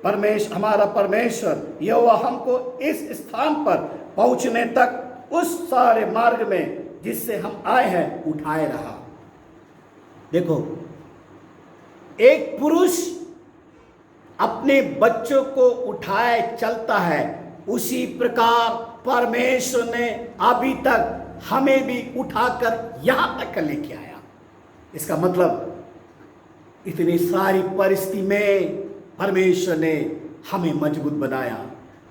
हमारा परमेश्वर यहोवा हमको इस स्थान पर पहुंचने तक उस सारे मार्ग में जिससे हम आए हैं उठाए रहा। देखो, एक पुरुष अपने बच्चों को उठाए चलता है, उसी प्रकार परमेश्वर ने अभी तक हमें भी उठाकर यहां तक लेके आया। इसका मतलब इतनी सारी परिस्थिति में परमेश्वर ने हमें मजबूत बनाया।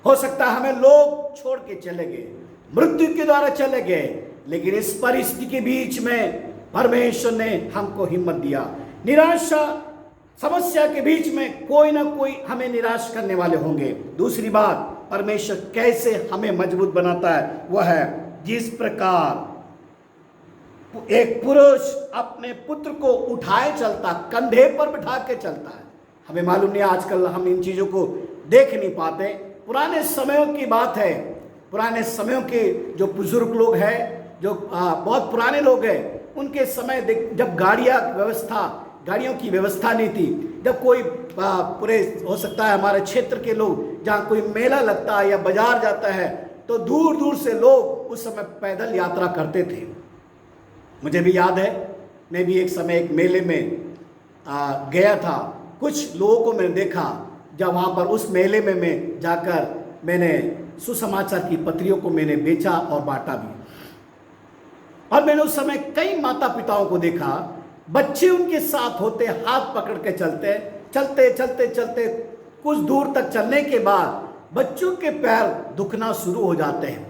हो सकता है हमें लोग छोड़ के चले गए, मृत्यु के द्वारा चले गए, लेकिन इस परिस्थिति के बीच में परमेश्वर ने हमको हिम्मत दिया। निराशा, समस्या के बीच में कोई ना कोई हमें निराश करने वाले होंगे। दूसरी बात, परमेश्वर कैसे हमें मजबूत बनाता है, वह है जिस प्रकार एक पुरुष अपने पुत्र को उठाए चलता, कंधे पर बिठा के चलता है। हमें मालूम नहीं, आजकल हम इन चीजों को देख नहीं पाते। पुराने समयों की बात है, पुराने समयों के जो बुजुर्ग लोग हैं, जो बहुत पुराने लोग हैं, उनके समय जब गाड़ियों की व्यवस्था नहीं थी, जब कोई पूरे हो सकता है हमारे क्षेत्र के लोग जहाँ कोई मेला लगता है या बाजार जाता है, तो दूर दूर से लोग उस समय पैदल यात्रा करते थे। मुझे भी याद है, मैं भी एक समय एक मेले में गया था। कुछ लोगों को मैंने देखा, जब वहाँ पर उस मेले में मैं जाकर मैंने सुसमाचार की पत्रियों को मैंने बेचा और बांटा भी। और मैंने उस समय कई माता पिताओं को देखा, बच्चे उनके साथ होते, हाथ पकड़ के चलते कुछ दूर तक चलने के बाद बच्चों के पैर दुखना शुरू हो जाते हैं।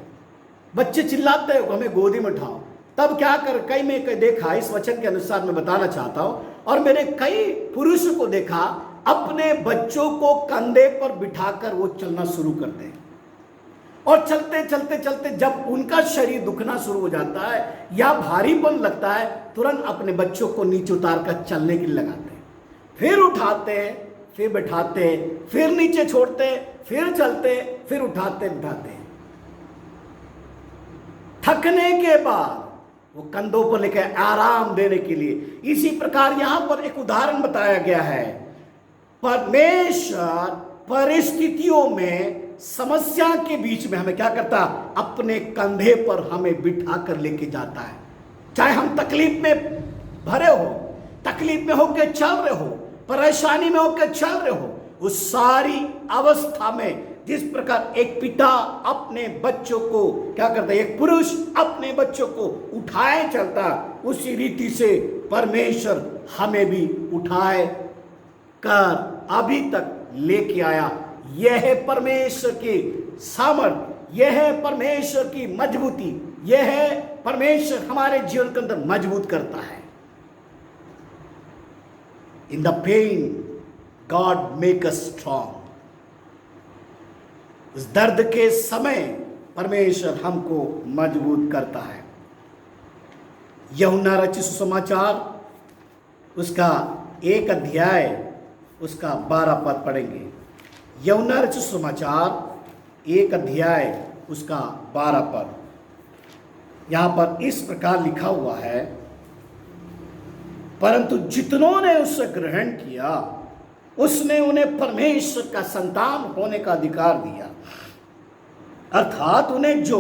बच्चे चिल्लाते हैं, हमें गोदी में उठाओ। तब क्या कर मैं देखा, इस वचन के अनुसार मैं बताना चाहता हूं, और मैंने कई पुरुषों को देखा अपने बच्चों को कंधे पर बिठाकर वो चलना शुरू करते हैं। और चलते जब उनका शरीर दुखना शुरू हो जाता है या भारीपन लगता है, तुरंत अपने बच्चों को नीचे उतार कर चलने के लिए लगाते हैं। फिर उठाते हैं, फिर बैठाते हैं, फिर नीचे छोड़ते हैं, फिर चलते, फिर उठाते बिठाते हैं। थकने के बाद वो कंधों पर लेकर आराम देने के लिए। इसी प्रकार यहां पर एक उदाहरण बताया गया है। परमेश्वर परिस्थितियों में, समस्या के बीच में हमें क्या करता, अपने कंधे पर हमें बिठा कर लेके जाता है। चाहे हम तकलीफ में भरे हो, तकलीफ में होकर चल रहे हो, परेशानी में होकर चल रहे हो, उस सारी अवस्था में जिस प्रकार एक पिता अपने बच्चों को क्या करता है, एक पुरुष अपने बच्चों को उठाए चलता, उसी रीति से परमेश्वर हमें भी उठाए कर अभी तक लेके आया। यह है परमेश्वर की सामर्थ, यह है परमेश्वर की मजबूती, यह है परमेश्वर हमारे जीवन के अंदर मजबूत करता है। In the pain God make us strong. उस दर्द के समय परमेश्वर हमको मजबूत करता है। यूहन्ना रचित सुसमाचार उसका 1 अध्याय उसका 12 पद पढ़ेंगे। यूहन्ना रचित सुसमाचार 1 अध्याय उसका 12 पद। यहां पर इस प्रकार लिखा हुआ है, परंतु जितनों ने उससे ग्रहण किया उसने उन्हें परमेश्वर का संतान होने का अधिकार दिया, अर्थात उन्हें जो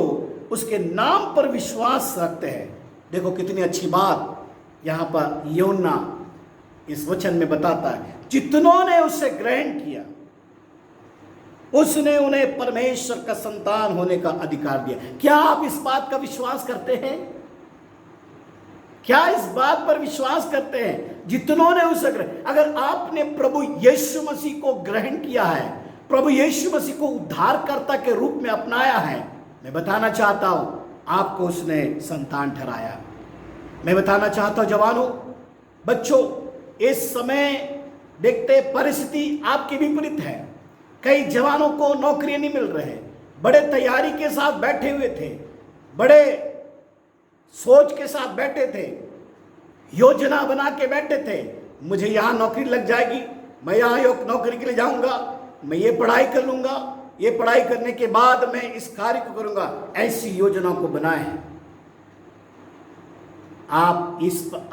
उसके नाम पर विश्वास रखते हैं। देखो कितनी अच्छी बात यहां पर यूहन्ना इस वचन में बताता है, जितनों ने उसे ग्रहण किया उसने उन्हें परमेश्वर का संतान होने का अधिकार दिया। क्या आप इस बात का विश्वास करते हैं? क्या इस बात पर विश्वास करते हैं? जितनों ने उसे ग्रहण, अगर आपने प्रभु यीशु मसीह को ग्रहण किया है, प्रभु यीशु मसीह को उद्धारकर्ता के रूप में अपनाया है, मैं बताना चाहता हूं आपको उसने संतान ठहराया। मैं बताना चाहता हूं जवानों, बच्चों, इस समय देखते परिस्थिति आपकी विपरीत है। कई जवानों को नौकरी नहीं मिल रहे, बड़े तैयारी के साथ बैठे हुए थे, बड़े सोच के साथ बैठे थे, योजना बना के बैठे थे, मुझे यहां नौकरी लग जाएगी, मैं यहाँ योग नौकरी के लिए जाऊंगा, मैं ये पढ़ाई कर लूंगा, ये पढ़ाई करने के बाद मैं इस कार्य को करूंगा, ऐसी योजना को बनाए। आप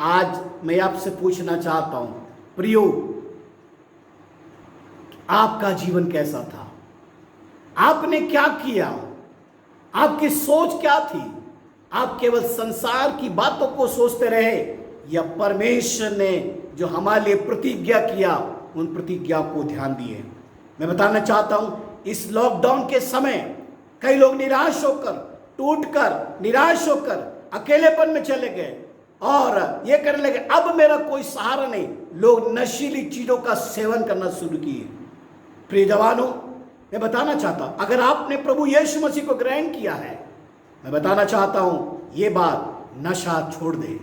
आज मैं आपसे पूछना चाहता हूं प्रियो, आपका जीवन कैसा था? आपने क्या किया? आपकी सोच क्या थी? आप केवल संसार की बातों को सोचते रहे या परमेश्वर ने जो हमारे लिए प्रतिज्ञा किया उन प्रतिज्ञा को ध्यान दिए? मैं बताना चाहता हूं, इस लॉकडाउन के समय कई लोग निराश होकर, टूटकर, निराश होकर अकेलेपन में चले गए और ये करने लगे अब मेरा कोई सहारा नहीं। लोग नशीली चीजों का सेवन करना शुरू किए। प्रिय जवानों, मैं बताना चाहता हूं, अगर आपने प्रभु यीशु मसीह को ग्रहण किया है, मैं बताना चाहता हूं ये बात, नशा छोड़ दे।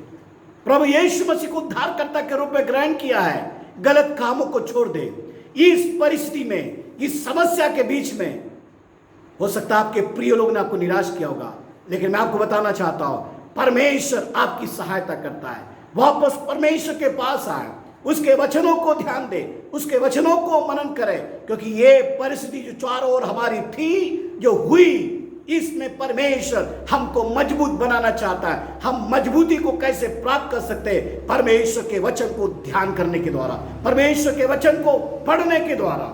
प्रभु यीशु मसीह को उद्धारकर्ता के रूप में ग्रहण किया है, गलत कामों को छोड़ दे। इस परिस्थिति में, इस समस्या के बीच में हो सकता है आपके प्रिय लोग ने आपको निराश किया होगा, लेकिन मैं आपको बताना चाहता हूं परमेश्वर आपकी सहायता करता है। वापस परमेश्वर के पास आए, उसके वचनों को ध्यान दे, उसके वचनों को मनन करे, क्योंकि ये परिस्थिति जो चारों ओर हमारी थी, जो हुई, इसमें परमेश्वर हमको मजबूत बनाना चाहता है। हम मजबूती को कैसे प्राप्त कर सकते हैं? परमेश्वर के वचन को ध्यान करने के द्वारा, परमेश्वर के वचन को पढ़ने के द्वारा।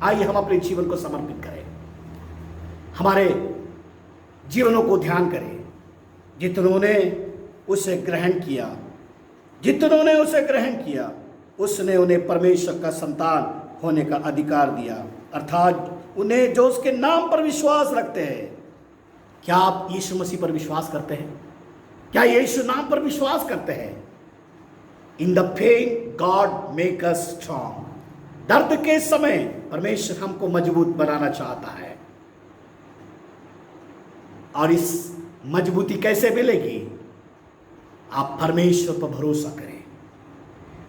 आइए हम अपने जीवन को समर्पित करें, हमारे जीवनों को ध्यान करें। जितनों ने उसे ग्रहण किया, जितनों ने उसे ग्रहण किया, उसने उन्हें परमेश्वर का संतान होने का अधिकार दिया, अर्थात उन्हें जो उसके नाम पर विश्वास रखते हैं। क्या आप यीशु मसीह पर विश्वास करते हैं? क्या यीशु नाम पर विश्वास करते हैं? In the pain God make us strong. दर्द के समय परमेश्वर हमको मजबूत बनाना चाहता है। और इस मजबूती कैसे मिलेगी? आप परमेश्वर पर भरोसा करें।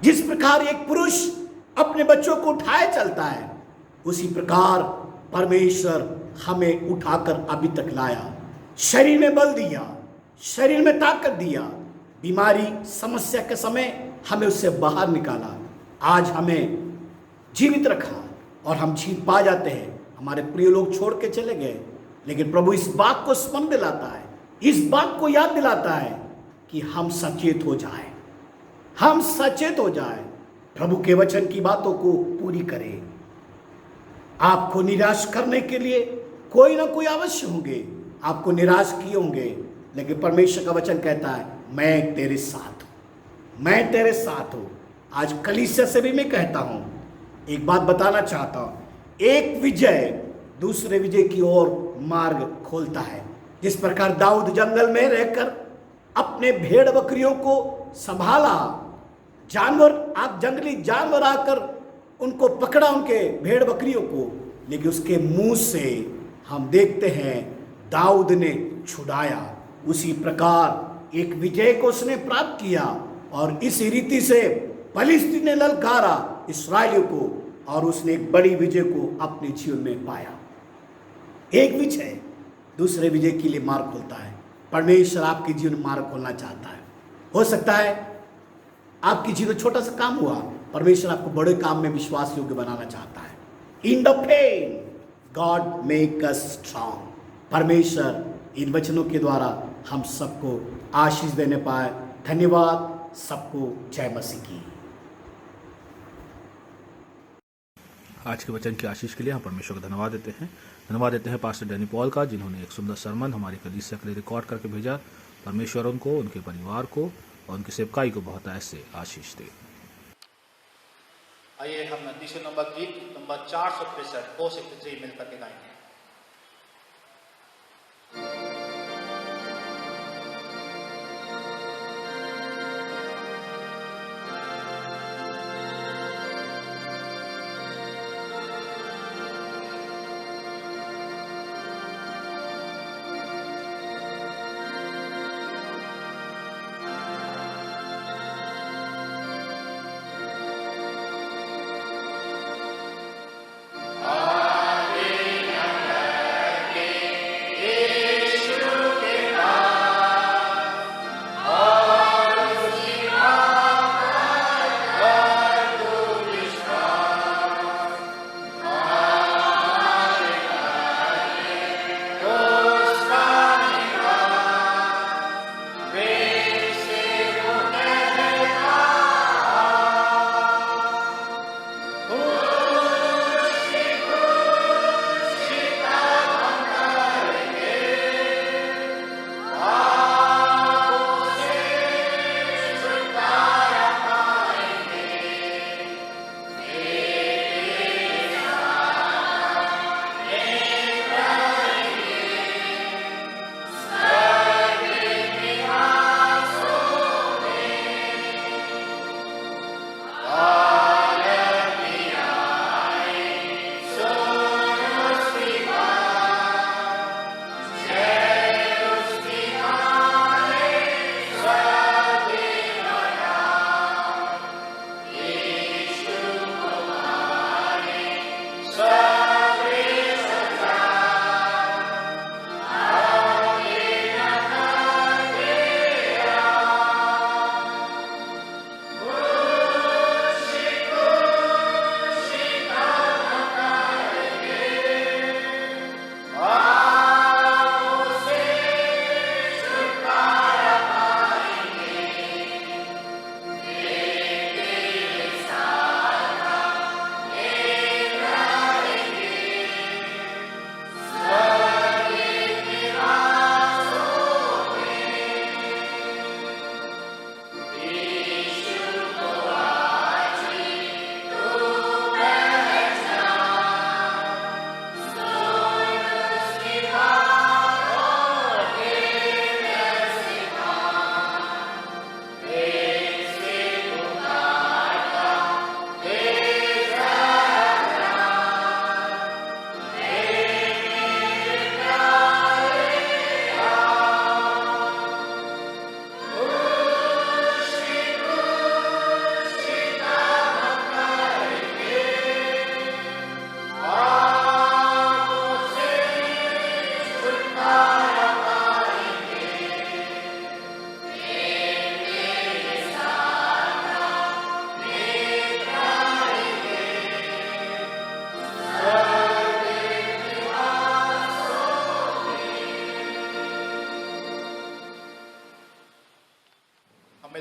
जिस प्रकार एक पुरुष अपने बच्चों को उठाए चलता है, उसी प्रकार परमेश्वर हमें उठाकर अभी तक लाया, शरीर में बल दिया, शरीर में ताकत दिया, बीमारी समस्या के समय हमें उससे बाहर निकाला, आज हमें जीवित रखा और हम जीत पा जाते हैं। हमारे प्रिय लोग छोड़ के चले गए, लेकिन प्रभु इस बात को स्मरण दिलाता है, इस बात को याद दिलाता है कि हम सचेत हो जाएं, हम सचेत हो जाएं, प्रभु के वचन की बातों को पूरी करें। आपको निराश करने के लिए कोई ना कोई अवश्य होंगे, आपको निराश किए होंगे, लेकिन परमेश्वर का वचन कहता है मैं तेरे साथ हूं, मैं तेरे साथ हूं। आज कलीसिया से भी मैं कहता हूं, एक बात बताना चाहता हूं, एक विजय दूसरे विजय की ओर मार्ग खोलता है। जिस प्रकार दाऊद जंगल में रहकर अपने भेड़ बकरियों को संभाला, जंगली जानवर आकर उनको पकड़ा, उनके भेड़ बकरियों को, लेकिन उसके मुंह से हम देखते हैं दाऊद ने छुड़ाया। उसी प्रकार एक विजय को उसने प्राप्त किया और इसी रीति से फिलिस्तीन ने ललकारा इस्राएलियों को और उसने एक बड़ी विजय को अपने जीवन में पाया। एक विजय दूसरे विजय के लिए मार्ग खोलता है। परमेश्वर आपके जीवन में मार्ग खोलना चाहता है। हो सकता है आपकी जीवन छोटा सा काम हुआ, परमेश्वर आपको बड़े काम में विश्वास योग्य बनाना चाहता है। In the pain God make us strong. परमेश्वर इन वचनों के द्वारा हम सबको आशीष देने पाए। धन्यवाद। सबको जय मसीह की। आज के वचन की आशीष के लिए हम परमेश्वर को धन्यवाद देते हैं। धन्यवाद देते हैं पास्टर डैनी पॉल का, जिन्होंने एक सुंदर सरमन हमारी कलीसिया के लिए रिकॉर्ड करके भेजा। परमेश्वर उनको, उनके परिवार को और उनकी सेवकाई को बहुत ऐसे आशीष दे। आइए हम तीसरे नंबर गीत नंबर 463 463 मिलकर के गाएंगे। Alleluia.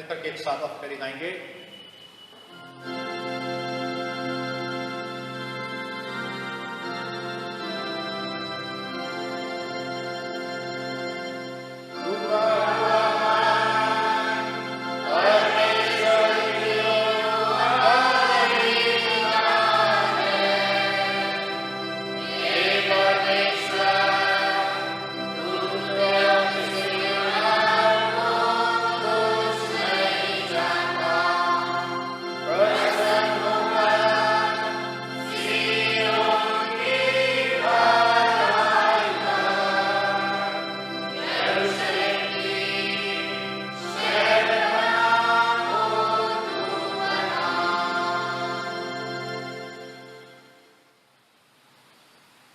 मिलकर के एक साथ आप करी गाएंगे।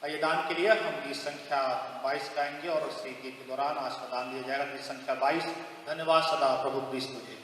आइए दान के लिए हम गीत संख्या 22 गाएंगे और उसी गीत के दौरान आज का दान दिया जाएगा। गीत संख्या 22, धन्यवाद सदा प्रभु क्रिस्त तुझे।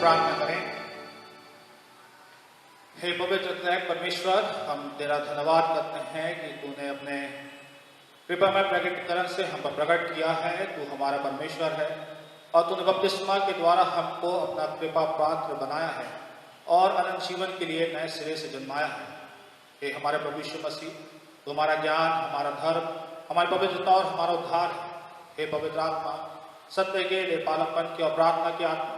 प्रार्थना करें। हे पवित्र त्रैक परमेश्वर, हम तेरा धन्यवाद करते हैं कि तूने अपने कृपामय प्रकटीकरण से हम पर प्रकट किया है। तू हमारा परमेश्वर है और तूने बपतिस्मा के द्वारा हमको अपना कृपा पात्र बनाया है और अनंत जीवन के लिए नए सिरे से जन्माया है। हे हमारे प्रभु यीशु मसीह, तुम्हारा ज्ञान, हमारा धर्म, हमारी पवित्रता और हमारा उद्धार है। हे पवित्र आत्मा, सत्य के लिए पालकपन की और प्रार्थना की आत्मा,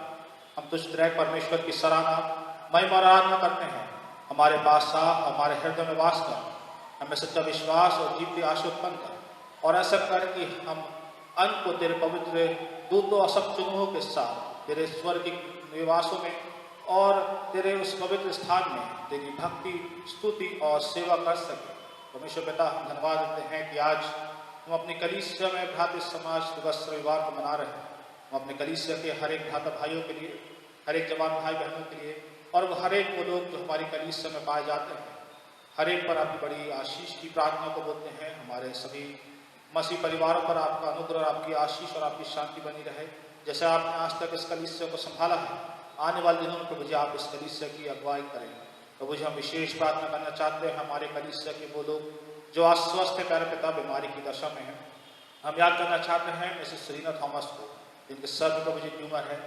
हम तुझ त्रैक परमेश्वर की सराहना महिमा और आराधना करते हैं। हमारे पास आ, हमारे हृदय में वास कर, हमें सच्चा विश्वास और जीवती आशा उत्पन्न कर, और ऐसा कर कि हम अंत को तेरे पवित्र दूतों और सब चुनुओं के साथ तेरे स्वर्गिक निवासों में और तेरे उस पवित्र स्थान में तेरी भक्ति, स्तुति और सेवा कर सके। परमेश्वर पिता, हम धन्यवाद देते हैं कि आज हम अपनी कलीसिया में भ्रातृ समाज दिवस रविवार को मना रहे हैं। हम अपने कलीसिया के हर एक भ्राता भाइयों के लिए, हर एक जवान भाई बहनों के लिए, और हर एक वो लोग जो हमारी कलीसिया में पाए जाते हैं, हर एक पर आपकी बड़ी आशीष की प्रार्थना को बोलते हैं। हमारे सभी मसीह परिवारों पर आपका अनुग्रह और आपकी आशीष और आपकी शांति बनी रहे। जैसे आपने आज तक इस कलीसिया को संभाला है, आने वाले दिनों में प्रभु जी आप इस कलीसिया की अगुवाई करें। प्रभु जी हम विशेष प्रार्थना करना चाहते हैं हमारे कलीसिया के वो लोग जो अस्वस्थ है, प्यारे पिता, बीमारी की दशा में है। हम याद करना चाहते हैं मिसेस सेलिना थॉमस को, जिनके सर में प्रभु जी ट्यूमर है।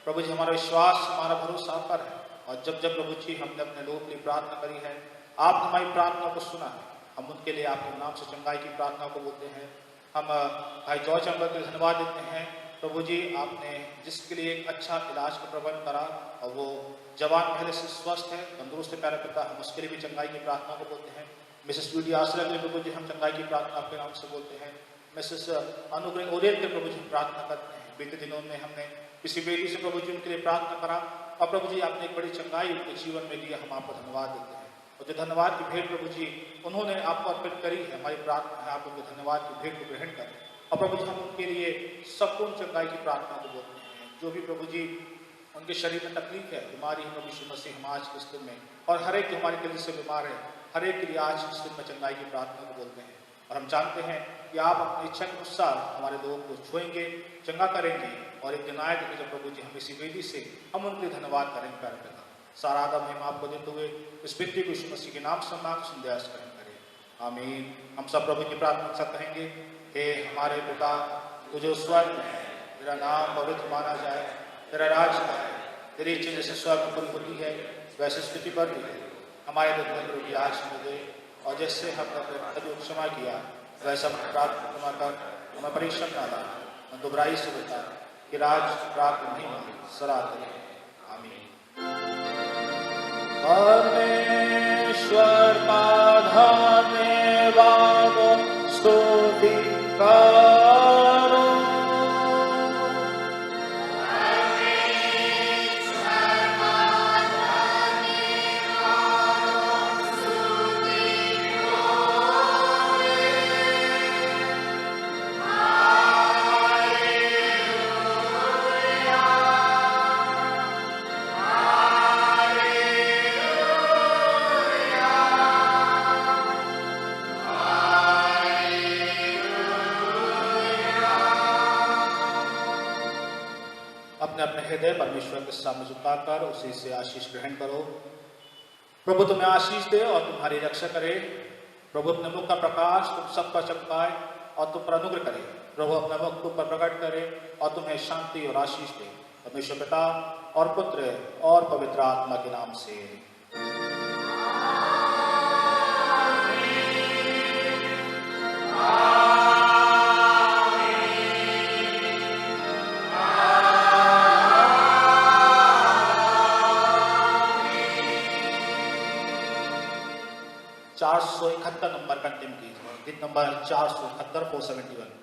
प्रभु जी हमारा विश्वास, हमारा भरोसा आप पर है, और जब जब प्रभु जी हमने अपने लोगों के लिए प्रार्थना करी है, आप हमारी प्रार्थना को सुना है। हम उनके लिए आपके नाम से चंगाई की प्रार्थना को बोलते हैं। हम भाई जॉर्ज अंबर के धन्यवाद देते हैं। प्रभु जी आपने जिसके लिए एक अच्छा इलाज का प्रबंध करा और वो जवान पहले से स्वस्थ है, तंदुरुस्त है, प्यारे पिता, हम उसके लिए भी चंगाई की प्रार्थना को बोलते हैं। मिसेस वीडी आश्रय के लिए प्रभु जी हम चंगाई की प्रार्थना आपके नाम से बोलते हैं। मिसेस अनुग्रह ओरेल के प्रभु जी प्रार्थना करते हैं। बीते दिनों में हमने किसी बेटी से प्रभु जी उनके लिए प्रार्थना करा, और प्रभु जी आपने एक बड़ी चंगाई उनके जीवन में दिया। हम आपको धन्यवाद देते हैं, और जो धन्यवाद की भेंट प्रभु जी उन्होंने आपको अर्पित करी है, हमारी प्रार्थना है आप उनके धन्यवाद की भेंट को ग्रहण करें। और प्रभु जी हम उनके लिए संपूर्ण चंगाई की प्रार्थना को बोलते हैं। जो भी प्रभु जी उनके शरीर में तकलीफ है, बीमारी है, प्रभु यीशु मसीह हम आज के इस दिन में, और हर एक जो हमारे कलीसिया से बीमार है, हर एक के लिए आज इस दिन में चंगाई की प्रार्थना को बोलते हैं। और हम जानते हैं कि आप अपनी इच्छा के अनुसार हमारे लोगों को छुएंगे, चंगा करेंगे, और एक दिन आएगा जब प्रभु जी हम इसी वेदी से हम उनके लिए धन्यवाद करेंगे। प्यारे पिता, सारा आदम हम आपको देते हुए इस विनती को यीशु मसीह के नाम से मांग संदेश करें। आमीन। हम सब प्रभु की प्रार्थना के साथ कहेंगे, हे हमारे पिता, तू जो स्वर्ग में है, तेरा नाम पवित्र माना जाए, तेरा राज आए, तेरी इच्छा जैसे स्वर्ग में पूरी होती है वैसे स्थिति पर भी है। हमारे दुख की आज हमें दे, और जैसे हमने अपने क्षमा किया वैसा हम प्राप्त क्षमा कर, हमें परीक्षा न ला, हम दुबराई से बचा, कि राज प्राप्त नहीं सदा तेरे। आमीन। परमेश्वर का धन्यवाद स्तुति करो। अपने अपने हृदय परमेश्वर के सामने झुकाकर उसी से आशीष ग्रहण करो। प्रभु तुम्हें आशीष दे और तुम्हारी रक्षा करे। प्रभु अपने मुख का प्रकाश तुम सब पर चमकाए और तुम पर अनुग्रह करे। प्रभु अपना मुख तुम पर प्रकट करे और तुम्हें शांति और आशीष दे। परमेश्वर पिता और पुत्र और पवित्र आत्मा के नाम से। चार सौ 71 नंबर कंटिन्यू कीजिए। गीत नंबर 471 471।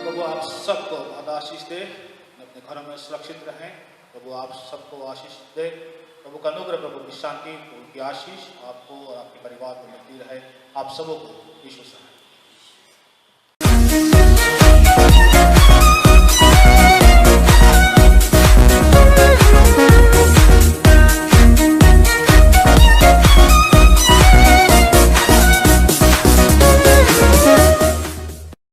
प्रभु आप सबको बहुत आशीष दे, अपने घरों में सुरक्षित रहें। प्रभु आप सबको आशीष दे। प्रभु का अनुग्रह, प्रभु की शांति, प्रभु की आशीष आपको और आपके परिवार को मिलती रहे। आप सबों को यीशु से